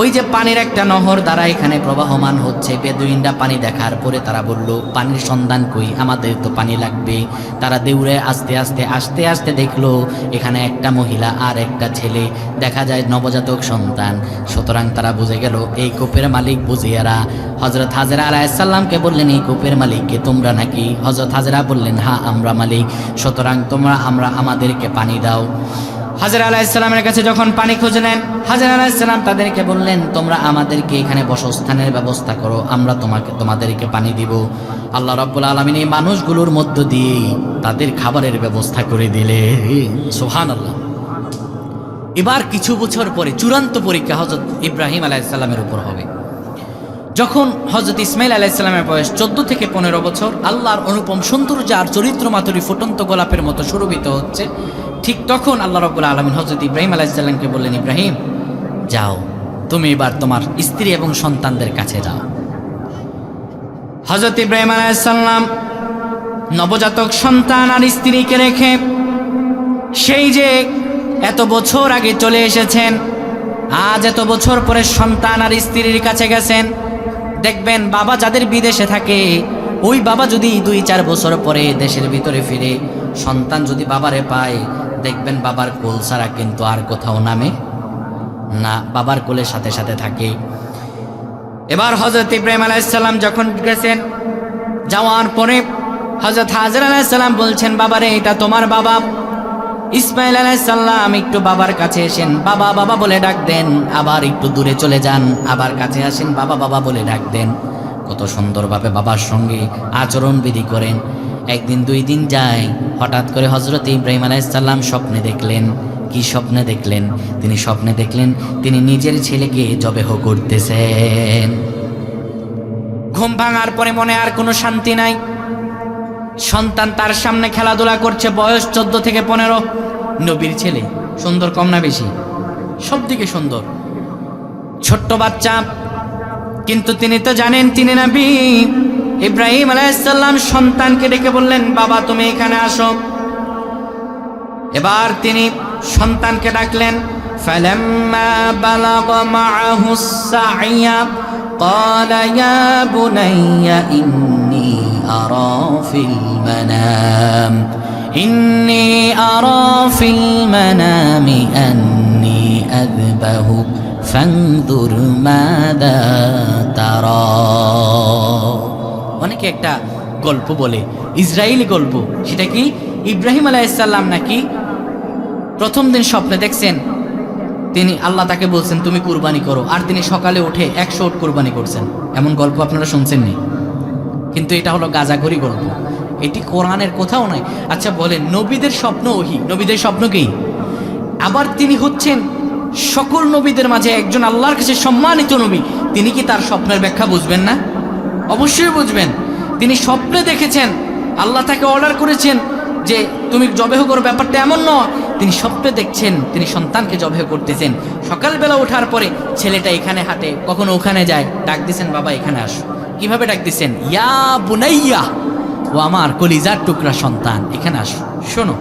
ওই যে পানির একটা নহর দ্বারা এখানে প্রবাহমান হচ্ছে। বেদুইনরা পানি দেখার পরে তারা বলল, পানির সন্ধান কই, আমাদের তো পানি লাগবে। তারা দেউড়ে আস্তে আস্তে দেখলো এখানে একটা মহিলা আর একটা ছেলে, দেখা যায় নবজাতক সন্তান। সুতরাং তারা বুঝে গেল এই কূপের মালিক বুঝিয়ারা। হযরত হাজেরা আলাইহিস সালামকে বললেন, এই কূপের মালিককে তোমরা নাকি? হযরত হাজেরা বললেন, হ্যাঁ আমরা মালিক, সুতরাং আমাদেরকে পানি দাও। হাজেরা আলাইহিস সালামের কাছে যখন পানি খুঁজলেন, হাজেরা আলাইহিস সালাম তাদেরকে বললেন, তোমরা আমাদেরকে এখানে বসস্থানের ব্যবস্থা করো, আমরা তোমাদেরকে পানি দিব। আল্লাহ রাব্বুল আলামিন এই মানুষগুলোর মধ্য দিয়ে তাদের খাবারের ব্যবস্থা করে দিলেন। সুবহানাল্লাহ। এবার কিছু বছর পরে চূড়ান্ত পরীক্ষা হযরত ইব্রাহিম আলাইহিস সালামের উপর হবে। যখন হযরত ইসমাইল আলাইহিস সালামের বয়স 14 থেকে 15 বছর, আল্লাহর অনুপম সৌন্দর্য আর চরিত্র মাধুরী ফুটন্ত গোলাপের মতো সুরভিত হচ্ছে, ঠিক তখন আল্লাহ রাব্বুল আলামিন হযরত ইব্রাহিম আলাইহিস সালামকে বললেন, ইব্রাহিম যাও, তুমি এবার তোমার স্ত্রী এবং সন্তানদের কাছে যাও। হযরত ইব্রাহিম আলাইহিস সালাম নবজাতক সন্তান আর স্ত্রীকে রেখে সেই যে এত বছর আগে চলে এসেছেন, আজ এত বছর পরে সন্তান আর স্ত্রীর কাছে গেছেন। দেখবেন বাবা যাদের বিদেশে থাকে, ওই বাবা যদি 2-4 বছর পরে দেশের ভিতরে ফিরে, সন্তান যদি বাবারে পায়, দেখবেন বাবার কোল ছাড়া কিন্তু আর কোথাও নামে না, বাবার কোলের সাথে সাথে থাকে। এবার হযরত ইব্রাহিম আলাইহিস সালাম যখন গেছেন, যাওয়ার পরে হযরত হাজেরা আলাইহিস সালাম বলছেন, বাবারে এটা তোমার বাবা। ইসমাইল আলাইহিস সালাম একটু বাবার কাছে এসেন, বাবা বাবা বলে ডাক দেন, আবার একটু দূরে চলে যান, আবার কাছে আসেন, বাবা বাবা বলে ডাক দেন। কত সুন্দরভাবে বাবার সঙ্গে আচরণ বিধি করেন। একদিন 2 দিন যায়, হঠাৎ করে হযরত ইব্রাহিম আলাইহিস সালাম স্বপ্নে দেখলেন। কি স্বপ্নে দেখলেন? তিনি স্বপ্নে দেখলেন তিনি নিজের ছেলেকে জবেহ করতেছেন। ঘুম ভাঙার পরে মনে আর কোনো শান্তি নাই। সন্তান তার সামনে খেলাধুলা করছে, বয়স 14 থেকে 15। নবীর ছেলে, সুন্দর কম না বেশি? সব দিকে সুন্দর, ছোট্ট বাচ্চা, কিন্তু তিনি তো জানেন তিনি নবী। ইব্রাহিম আলাইহিস সালাম সন্তানকে ডেকে বললেন, বাবা তুমি এখানে আসো। এবার তিনি সন্তানকে ডাকলেন। ফালাম্মা বালাগা মাআহুস সা'য়া ক্বালা ইয়া বুনাইয়া ইন্নী আরা ফিল মানামি আন্নী আযবাহুক ফানজুর মাযা তারা। অনেকে একটা গল্প বলে, ইসরায়েলি গল্প। সেটা কি, ইব্রাহিম আলাইহিস সালাম নাকি প্রথম দিন স্বপ্নে দেখছেন তিনি, আল্লাহ তাকে বলছেন তুমি কুরবানি করো, আর তিনি সকালে উঠে 100 উট কুরবানি করছেন। এমন গল্প আপনারা শুনছেননি? কিন্তু এটা হলো গাজাখড়ি গল্প, এটি কোরআনের কোথাও নাই। আচ্ছা বলেন, নবীদের স্বপ্ন ওহী, নবীদের স্বপ্ন কি? আবার তিনি হচ্ছেন সকল নবীদের মাঝে একজন আল্লাহর কাছে সম্মানিত নবী, তিনি কি তার স্বপ্নের ব্যাখ্যা বুঝবেন না? অবশ্যই বুঝবেন। তিনি স্বপ্নে দেখেছেন, আল্লাহ তাকে অর্ডার করেছেন যে তুমি জবেহ করো, ব্যাপারটা এমন নয়। তিনি স্বপ্নে দেখছেন তিনি সন্তানকে জবেহ করতেছেন। সকালবেলা ওঠার পরে ছেলেটা এখানে হাঁটে, কখনো ওখানে যায়, ডাক দিছেন বাবা এখানে আসো। কিভাবে ডাক দিছেন? ইয়া বুনাইয়া, ও আমার কলিজার টুকরা সন্তান এখানে আসো, শোনো।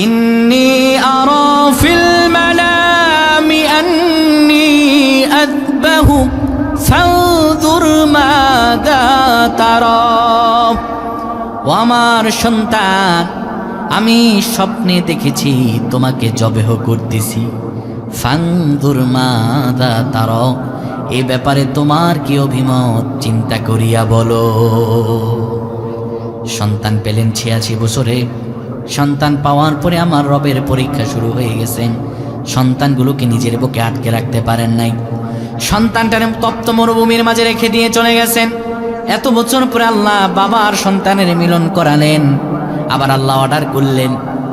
ইন্নী আরা ফিল মানামি আন্নী আযবাহু ফানজুর মাযা তারা। ও আমার সন্তান, আমি স্বপ্নে দেখেছি তোমাকে জবেহ করতেছি। ফানজুর মাযা তারা, এই ব্যাপারে তোমার কি অভিমত, চিন্তা করিয়া বলো। সন্তান পেলেন 86 বছরে। সন্তান পাওয়ার পরে আমার রবের পরীক্ষা শুরু হয়ে গেছে। সন্তানগুলোকে নিজের বুকে আটকে রাখতে পারেন নাই। সন্তানটার তপ্ত মরুভূমির মাঝে রেখে দিয়ে চলে গেছেন। এত বছর পরে আল্লাহ বাবা আর সন্তানের মিলন করালেন। আবার আল্লাহ অর্ডার করলেন,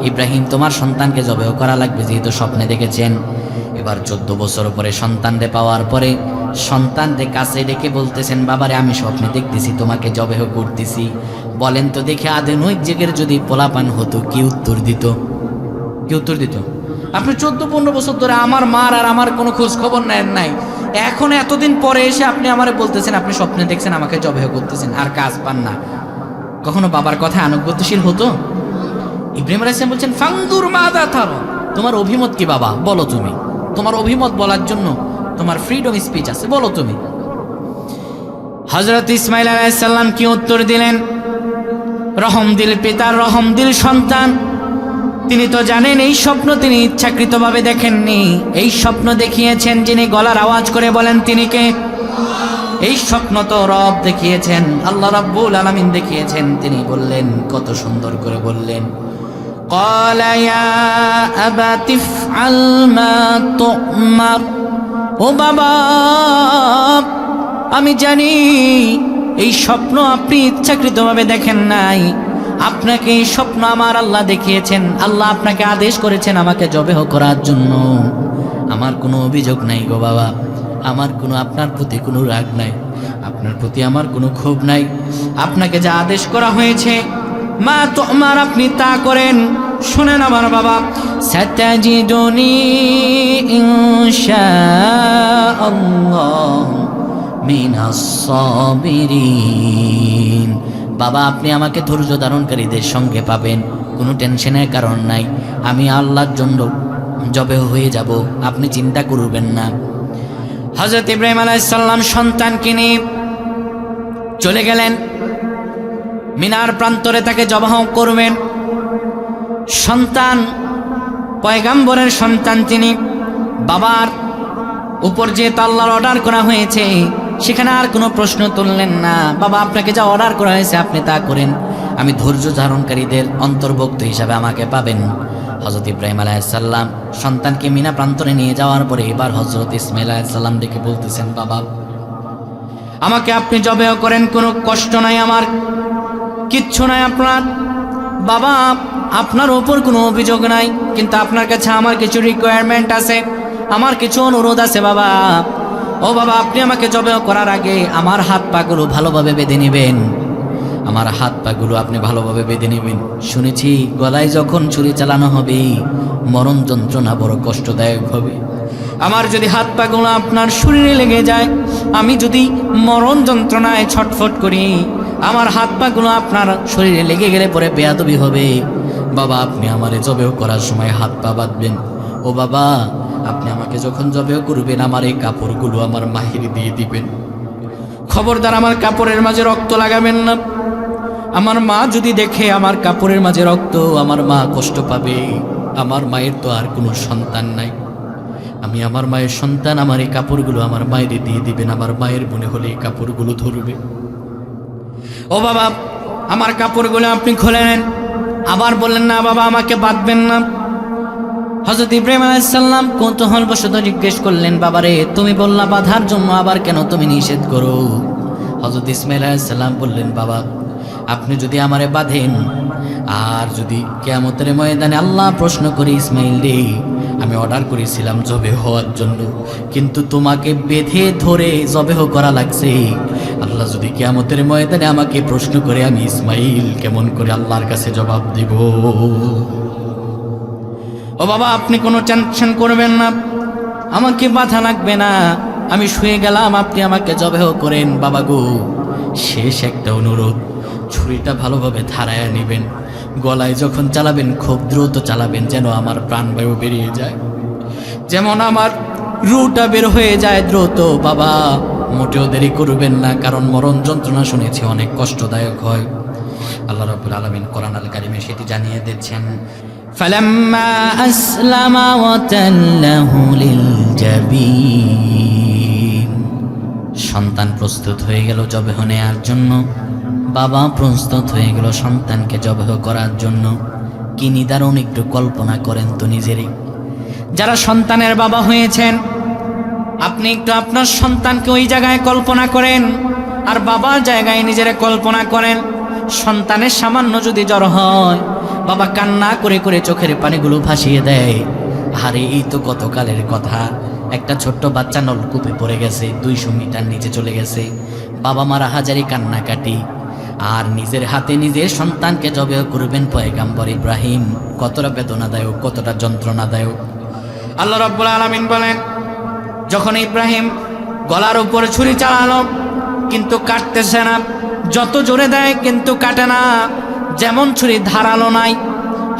ইব্রাহিম তোমার সন্তানকে জবেহ করা লাগবে, যেহেতু স্বপ্নে দেখেছেন। এবার 14 বছর পরে সন্তানরে পাওয়ার পরে সন্তানরে কাছে ডেকে বলতেছেন, বাবারে আমি স্বপ্নে দেখতেছি তোমাকে জবেহ করতেছি, বলেন তো দেখে আধুনিক যুগের যদি পোলাপান হতো কি উত্তর দিত? কি উত্তর দিত? আপনি 14-15 বছর ধরে আমার মার আর আমার কোনো খোঁজ খবর নেন নাই, এখন এতদিন পরে এসে আপনি আমারে বলতেছেন আপনি স্বপ্নে দেখছেন আমাকে জবেহ করতেছেন, আর কাজ পান না। কখনো বাবার কথায় আনুগত্যশীল হতো? ইব্রাহিম আলাইহিস সালাম বলছেন ফানদুর মাযা তারা, তোমার অভিমত কি বাবা, বলো তুমি। তোমার অভিমত বলার জন্য তোমার ফ্রিডম স্পিচ আছে, বলো তুমি। হযরত ইসমাঈল আলাইহিস সালাম কি উত্তর দিলেন? রহমদিল পিতার রহমদিল সন্তান, তিনি তো জানেন এই স্বপ্ন তিনি ইচ্ছাকৃতভাবে দেখেননি। এই স্বপ্ন দেখিয়েছেন যিনি গলার আওয়াজ করে বলেন তিনি কে? এই স্বপ্ন তো রব দেখিয়েছেন, আল্লাহ রাব্বুল আলামিন দেখিয়েছেন। তিনি বললেন, কত সুন্দর করে বললেন, ক্বালা ইয়া আবাতি ইফআল মা তু'মার। ও বাবা, আমি জানি এই স্বপ্ন আপনি ইচ্ছাকৃতভাবে দেখেন নাই, আপনাকে এই স্বপ্ন আমার আল্লাহ দেখিয়েছেন। আল্লাহ আপনাকে আদেশ করেছেন আমাকে জবেহ করার জন্য। আমার কোনো অভিযোগ নাই গো বাবা, আমার কোনো আপনার প্রতি কোনো রাগ নাই, আপনার প্রতি আমার কোনো ক্ষোভ নাই। আপনাকে যা আদেশ করা হয়েছে মা তু'মার, আপনি তা করেন। শুনেন আমার বাবা, সাতাজিদুনি ইনশাআল্লাহ মিনাস সাবিরিন। বাবা আপনি আমাকে ধৈর্য ধারণকারীদের সঙ্গে পাবেন, কোনো টেনশনের কারণ নাই। আমি আল্লাহর জন্য জবেহ হয়ে যাব, আপনি চিন্তা করবেন না। হযরত ইব্রাহিম আলাইহিস সালাম সন্তানকে নিয়ে চলে গেলেন, মিনার প্রান্তরে তাকে জবাহ করবেন। সন্তান পয়গাম্বরের সন্তান, তিনি বাবার উপর যে আল্লাহর অর্ডার করা হয়েছে সেখানে আর কোনো প্রশ্ন তুললেন না। বাবা আপনাকে যা অর্ডার করা হয়েছে আপনি তা করেন, আমি ধৈর্য ধারণকারীদের অন্তর্ভুক্ত হিসাবে আমাকে পাবেন। হযরত ইব্রাহিম আলাইহিস সালাম সন্তানকে মিনা প্রান্তরে নিয়ে যাওয়ার পরে এবার হযরত ইসমাঈল আলাইহিস সালাম ডেকে বলতেছেন, বাবা আমাকে আপনি জবেহ করেন, কোনো কষ্ট নাই, আমার কিচ্ছু নাই আপনার। বাবা আপনার উপর কোনো অভিযোগ নাই, কিন্তু আপনার কাছে আমার কিছু রিকোয়ারমেন্ট আছে, আমার কিছু অনুরোধ আছে বাবা। ও বাবা আপনি আমাকে জবেহ করার আগে আমার হাত পাগুলো ভালোভাবে বেঁধে নেবেন, আমার হাত পাগুলো আপনি ভালোভাবে বেঁধে নেবেন। শুনেছি গলায় যখন ছুরি চালানো হবে মরণ যন্ত্রণা বড় কষ্টদায়ক হবে। আমার যদি হাত পাগুলো আপনার শরীরে লেগে যায়, আমি যদি মরণ যন্ত্রণায় ছটফট করি, আমার হাত পাগুলো আপনার শরীরে লেগে গেলে পরে বেয়াদবি হবে। বাবা আপনি আমারে জবেহ করার সময় হাত পা বাঁধবেন। ও বাবা আপনি আমাকে যখন জবেহ করবেন আমার এই কাপড়গুলো আমার মাহিরে দিয়ে দিবেন। খবরদার আমার কাপড়ের মাঝে রক্ত লাগাবেন না। আমার মা যদি দেখে আমার কাপড়ের মাঝে রক্ত, আমার মা কষ্ট পাবে। আমার মায়ের তো আর কোনো সন্তান নাই, আমি আমার মায়ের সন্তান, আমার এই কাপড়গুলো আমার মায়েরে দিয়ে দিবেন। আমার মায়ের মনে হলে এই কাপড়গুলো ধরবে। ও বাবা আমার কাপড়গুলো আপনি খুলে নেন। আবার বললেন, না বাবা আমাকে বাঁধবেন না। হযরত ইব্রাহিম আলাইহিস সালাম কৌতূহলবশত জিজ্ঞেস করলেন, বাবারে তুমি বললা বাঁধার জন্য, আবার কেন তুমি নিষেধ করো? হযরত ইসমাঈল আলাইহিস সালাম বললেন, বাবা আপনি যদি আমারে বাঁধেন আর যদি কিয়ামতের ময়দানে আল্লাহ প্রশ্ন করে, ইসমাইল রে, আমি অর্ডার করেছিলাম জবেহ হওয়ার জন্য, কিন্তু তোমাকে বেঁধে ধরে জবেহ করা লাগছে। আল্লাহ যদি কিয়ামতের ময়দানে আমাকে প্রশ্ন করে, আমি ইসমাইল কেমন করে আল্লাহর কাছে জবাব দিব? ও বাবা, আপনি কোনো টেনশন করবেন না, আমাকে বাধা লাগবে না, আমি শুয়ে গেলাম, আপনি আমাকে জবেহ করেন। বাবা গো, শেষ একটা অনুরোধ, ছুরিটা ভালোভাবে ধারায় নেবেন, গলায় যখন চালাবেন খুব দ্রুত চালাবেন, যেন আমার প্রাণবায়ু বেরিয়ে যায়, যেমন আমার রুটা বের হয়ে যায় দ্রুত। বাবা, মোটেও দেরি করবেন না, কারণ মরণ যন্ত্রণা শুনেছি অনেক কষ্টদায়ক হয়। আল্লাহ রাব্বুল আলামিন কোরআন আল কারিমে সেটি জানিয়ে দিচ্ছেন, ফালাম্মা আসলামা ওয়া তাল্লাহু লিল জাবিন। সন্তান প্রস্তুত হয়ে গেল জবেহ নেয়ার জন্য, বাবা প্রস্তুত হয়ে গেল সন্তানকে জবেহ করার জন্য। কি নিদারুণ, একটু কল্পনা করেন তো নিজেরই। যারা সন্তানের বাবা হয়েছেন, আপনি একটু আপনার সন্তানকে ওই জায়গায় কল্পনা করেন, আর বাবার জায়গায় নিজের কল্পনা করেন। সন্তানের সামান্য যদি জ্বর হয়, বাবা কান্না করে করে চোখের পানিগুলো ভাসিয়ে দেয়। আরে এই তো গতকালের কথা, একটা ছোট্ট বাচ্চা নলকূপে পড়ে গেছে, 200 মিটার নিচে চলে গেছে, বাবা মারা হাজারি কান্নাকাটি, আর নিজের হাতে নিজের সন্তানকে জবেহ করবেন পয়গাম্বর ইব্রাহিম। কতটা বেদনাদায়ক, কতটা যন্ত্রণাদায়ক। আল্লাহ রাব্বুল আলামিন বলেন, যখন ইব্রাহিম গলার উপর ছুরি চালালো কিন্তু কাটতেছে না, যত জোরে দেয় কিন্তু কাটে না, যেমন ছুরি ধারালো নাই।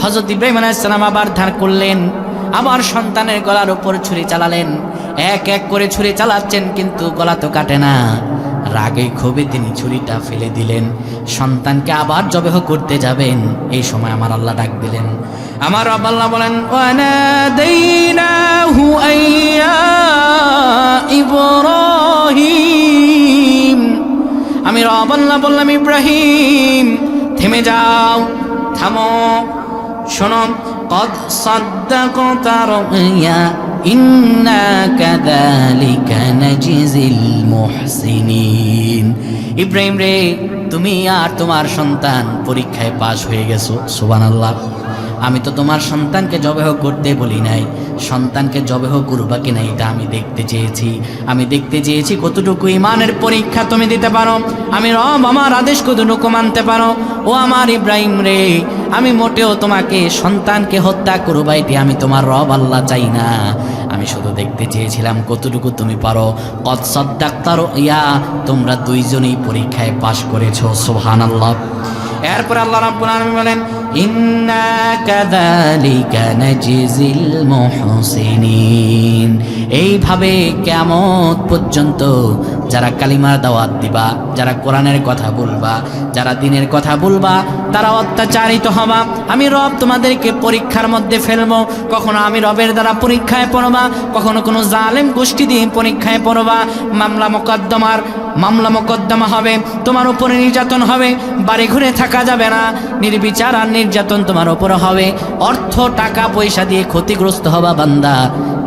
হযরত ইব্রাহিম আলাইহিস সালাম আবার ধার করলেন, আবার সন্তানের গলার উপর ছুরি চালালেন। এক এক করে ছুরি চালাচ্ছেন কিন্তু গলা তো কাটে না। রাগে ক্ষোভে তিনি ছুরিটা ফেলে দিলেন, সন্তানকে আবার জবেহ করতে যাবেন। এই সময় আমার আল্লাহ ডাক দিলেন, আমার রব আল্লাহ বলেন, ওয়ানাদাইনাহু আইয়া ইব্রাহিম। আমি রব আল্লাহ বললাম, ইব্রাহিম থেমে যাও, থামো, শোনো, কদ সাদ্দাকতা রুয়া ইন্না কাযালিকা নাজিজিল মুহসিনিন। ইব্রাহিম রে, তুমি আর তোমার সন্তান পরীক্ষায় পাশ হয়ে গেছো। সুবহানাল্লাহ। আমি তো তোমার সন্তানকে জবেহ করতে বলি নাই, সন্তানকে জবেহ করবা কিনা এটা আমি দেখতে চেয়েছি। আমি দেখতে চেয়েছি কতটুকু ইমানের পরীক্ষা তুমি দিতে পারো, আমি রব আমার আদেশ কতটুকু মানতে পারো। ও আমার ইব্রাহিম রে, আমি মোটেও তোমাকে সন্তানকে হত্যা করবা এটি আমি তোমার রব আল্লাহ চাই না। আমি শুধু দেখতে চেয়েছিলাম কতটুকু তুমি পারো। কদ সাদ্দাকতা রুয়া, তোমরা দুইজনেই পরীক্ষায় পাশ করেছো। সুবহানাল্লাহ। এরপর আল্লাহ রাব্বুল আলামিন বলেন, ইন্না কাযালিকা নাজিজিল মুহসিনিন। এইভাবে কিয়ামত পর্যন্ত যারা কালিমার দাওয়াত দিবা, যারা কোরআনের কথা বলবা, যারা দ্বীনের কথা বলবা, তারা অত্যাচারিত হবা। আমি রব তোমাদেরকে পরীক্ষার মধ্যে ফেলবো। কখনো আমি রবের দ্বারা পরীক্ষায় পড়বা, কখনো কোনো জালেম গোষ্ঠী দিয়ে পরীক্ষায় পড়বা। মামলা মোকদ্দমা হবে, তোমার উপরে নির্যাতন হবে, বাড়ি ঘুরে থাকা যাবে না, নির্বিচার আর নির্যাতন তোমার উপরে হবে। অর্থ টাকা পয়সা দিয়ে ক্ষতিগ্রস্ত হবা বান্দা,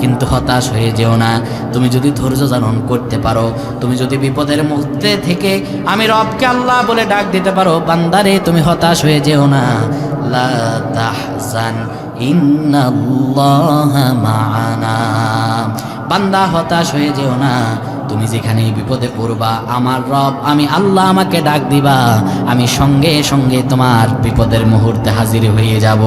কিন্তু হতাশ হয়ে যেও না। তুমি যদি ধৈর্য ধারণ করতে পারো, তুমি যদি বিপদের মধ্যে থেকে আমি রবকে আল্লাহ বলে ডাক দিতে পারো, বান্দারে তুমি হতাশ হয়ে যেও না। লা তাহজান ইন্নাল্লাহা মা'ানা। বান্দা হতাশ হয়ে যেও না, তুমি যেখানে বিপদে পড়বা, আমার রব আমি আল্লাহ আমাকে ডাক দিবা, আমি সঙ্গে সঙ্গে তোমার বিপদের মুহূর্তে হাজির হয়ে যাব।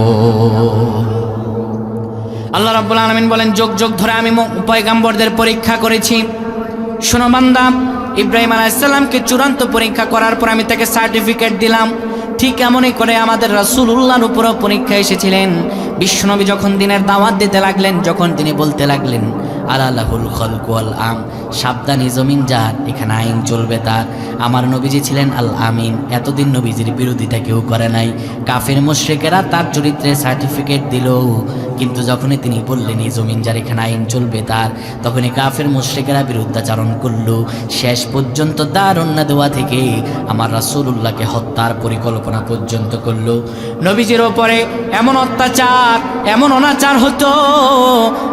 আল্লাহ রাব্বুল আলামিন বলেন, যুগ যুগ ধরে আমি পয়গাম্বরদের পরীক্ষা করেছি। শোনো বান্দা, ইব্রাহিম আলাইহিস সালামকে চূড়ান্ত পরীক্ষা করার পর আমি তাকে সার্টিফিকেট দিলাম। ঠিক এমনই করে আমাদের রাসূলুল্লাহর উপরও পরীক্ষা এসেছিলেন। বিশ্বনবী যখন দ্বীনের দাওয়াত দিতে লাগলেন, যখন তিনি বলতে লাগলেন, আলা লাহুল খালকু ওয়াল আম, সাবধানী জমিন যার, এখানে আইন চলবে তার। আমার নবীজি ছিলেন আল আমিন, এতদিন নবীজির বিরোধিতা কেউ করে নাই। কাফের মুশরিকেরা তার চরিত্রে সার্টিফিকেট দিল, কিন্তু যখনই তিনি বললেন এই জমিন যার, এখানে আইন চলবে তার, তখনই কাফের মুশরিকেরা বিরুদ্ধাচরণ করলো। শেষ পর্যন্ত দারুন্না দেওয়া থেকে আমার রাসূলুল্লাহকে হত্যার পরিকল্পনা পর্যন্ত করলো। নবীজির ওপরে এমন অত্যাচার, এমন অনাচার হতো,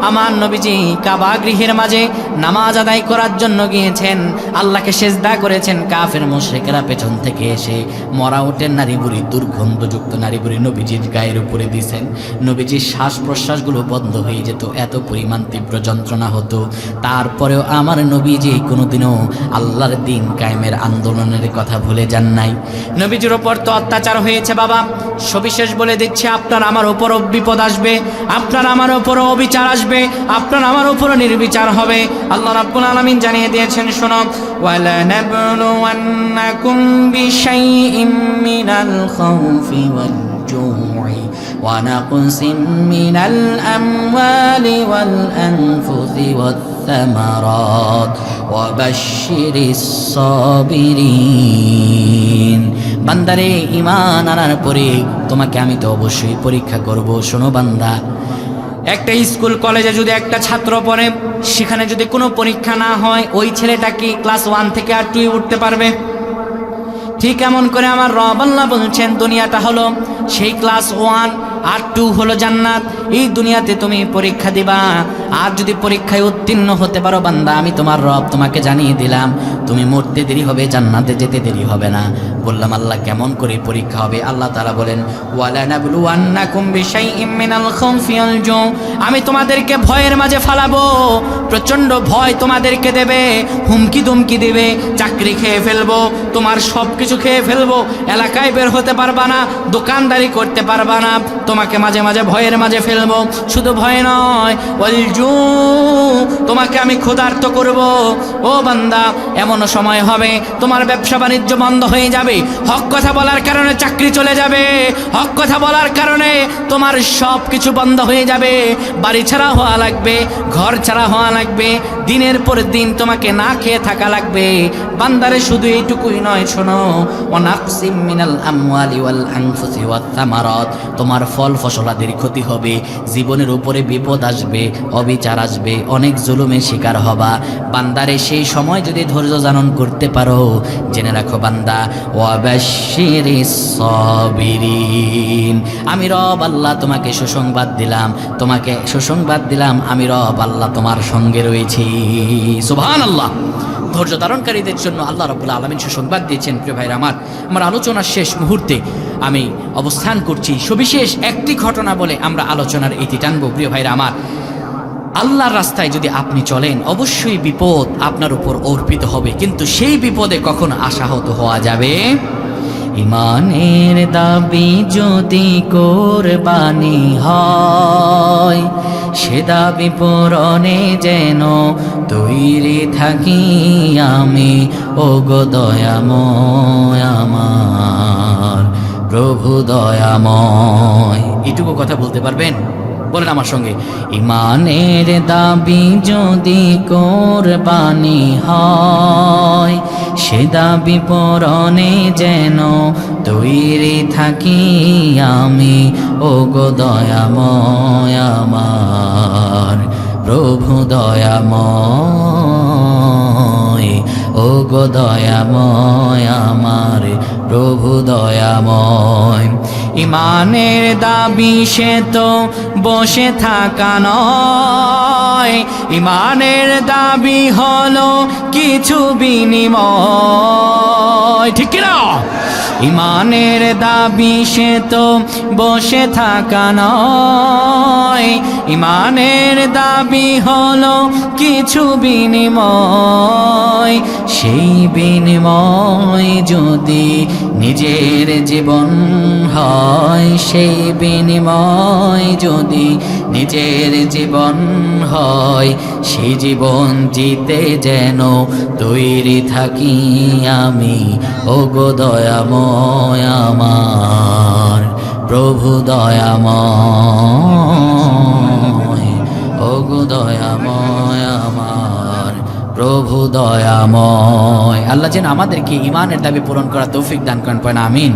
আমার নবীজি কাবা কাবা গৃহের মাঝে নামাজ আদায় করার জন্য গিয়েছেন, আল্লাহকে সেজদা করেছেন। কাফের মুশরিকেরা পেছন থেকে এসে মরা উটের নারী বুড়ি, দুর্গন্ধযুক্ত নারী বুড়ি নবীজির গায়ের উপরে দিয়েছেন। নবীজির শ্বাস প্রশ্বাসগুলো বন্ধ হয়ে যেত, এত পরিমাণ তীব্র যন্ত্রণা হতো। তারপরেও আমার নবীজি কোনোদিনও আল্লাহর দিন কায়েমের আন্দোলনের কথা ভুলে যান নাই। নবীজির ওপর তো অত্যাচার হয়েছে বাবা, সবিশেষ বলে দিচ্ছে আপনার আমার ওপরও বিপদ আসবে, আপনার আমার ওপরও অবিচার আসবে, আপনার আমার ওপরও নির্বিচার হবে। আল্লাহ রাব্বুল আলামিন জানিয়ে দিয়েছেন, শোনো, ওয়ালা নাবলুওয়ান্নাকুম বিশাইইম মিনাল খাউফি ওয়াল জু'i ওয়া নাকসিম মিনাল আমওয়ালি ওয়াল আনফুসি ওয়াত থামারাত ওয়া বাশশিরিস সাবিরিন। বান্দারে, ঈমান আনার পরে তোমাকে আমি তো অবশ্যই পরীক্ষা করব। শোনো বান্দা, একটা স্কুল কলেজে যদি একটা ছাত্র পড়ে, সেখানে যদি কোনো পরীক্ষা না হয়, ওই ছেলেটা কি ক্লাস 1 থেকে আর 2 উঠতে পারবে? ঠিক এমন করে আমার রব আল্লাহ বলছেন, দুনিয়াটা হলো সেই ক্লাস 1 আর 2 হলো জান্নাত। এই দুনিয়াতে তুমি পরীক্ষা দিবা, আর যদি পরীক্ষায় উত্তীর্ণ হতে পারো বান্দা, আমি তোমার রব তোমাকে জানিয়ে দিলাম, তুমি মরতে দেরি হবে, জান্নাতে যেতে দেরি হবে না। বললাম আল্লাহ কেমন করে পরীক্ষা হবে? আল্লাহ তাআলা বলেন, ওয়ালা নাবলুওয়ান্নাকুম বিশাইইম মিনাল খাউফি ওয়াল জু', আমি তোমাদেরকে ভয়ের মাঝে ফালাবো, প্রচন্ড ভয় তোমাদেরকে দেবে, হুমকি দুমকি দেবে, চাকরি খেয়ে ফেলবো, তোমার সব কিছু খেয়ে ফেলবো, এলাকায় বের হতে পারবা না, দোকানদারি করতে পারবা না, তোমাকে মাঝে মাঝে ভয়ের মাঝে ফেলবো। শুধু ভয় নয়, ওয়াল জু', তোমাকে আমি ক্ষুধার্ত করব। ও বান্দা, এমন সময় হবে তোমার ব্যবসা বাণিজ্য বন্ধ হয়ে যাবে, হক কথা বলার কারণে চাকরি চলে যাবে, হক কথা বলার কারণে তোমার সব কিছু বন্ধ হয়ে যাবে, বাড়ি ছাড়া হওয়া লাগবে, ঘর ছাড়া হওয়া লাগবে, দিনের পর দিন তোমাকে না খেয়ে থাকা লাগবে। বান্দারে, শুধু এইটুকুই নয়, শোনো, ওয়ানাকসিম মিনাল আমওয়ালি ওয়াল আনফুসি ওয়াত থামারাত, তোমার ফল ফসলাদের ক্ষতি হবে, জীবনের উপরে বিপদ আসবে, অবিচার আসবে, অনেক জুলুমের শিকার হবা। বান্দারে, সেই সময় যদি ধৈর্য ধারণ করতে পারো, জেনে রাখো বান্দা, ওয়াবাশশিরিস সাবিরিন, আমি রব আল্লাহ তোমাকে সুসংবাদ দিলাম, তোমাকে সুসংবাদ দিলাম, আমি রব আল্লাহ তোমার সঙ্গে রয়েছি। সুবহানাল্লাহ। ধৈর্য ধারণকারীদের জন্য আল্লাহ রাব্বুল আলামিন সুসংবাদ দিয়েছেন। প্রিয় ভাইরা আমার আলোচনার শেষ মুহূর্তে আমি অবস্থান করছি। সবিশেষ একটি ঘটনা বলে আমরা আলোচনার ইতি টানবো। প্রিয় ভাইরা আমার, আল্লাহর রাস্তায় যদি আপনি চলেন, অবশ্যই বিপদ আপনার উপর অর্পিত হবে, কিন্তু সেই বিপদে কখনো আশাহত হওয়া যাবে। ঈমানের দাবি যদি কোরবানি হয়, সে দাবি পূরণে যেন তৈরি থাকি আমি, ওগো দয়াময় আমার প্রভু দয়াময়। এটুকু কথা বলতে পারবেন? বলেন আমার সঙ্গে, ঈমানের দাবি যদি কোরবানি হয়, সে দাবি পূরণে যেন তৈরি থাকি আমি, ওগো দয়াময় আমার প্রভু দয়াময়, ওগো দয়াময় আমার প্রভু দয়াময়। ঈমানের দাবি সে তো বসে থাকা নয়, ঈমানের দাবি হলো কিছু বিনিময়, ঠিক কি না? ঈমানের দাবি সে তো বসে থাকা নয়, ঈমানের দাবি হলো কিছু বিনিময়, সেই বিনিময় যদি নিজের জীবন হয়, সেই বিনিময় যদি নিজের জীবন হয়, সেই জীবন জিতে যেন তৈরি থাকি আমি, ওগো দয়াময় আমার প্রভু দয়াময়, ওগো দয়াময় আমার প্রভু দয়াময়। আল্লাহ যেন আমাদেরকে ঈমানের দাবি পূরণ করার তৌফিক দান করেন। আমিন।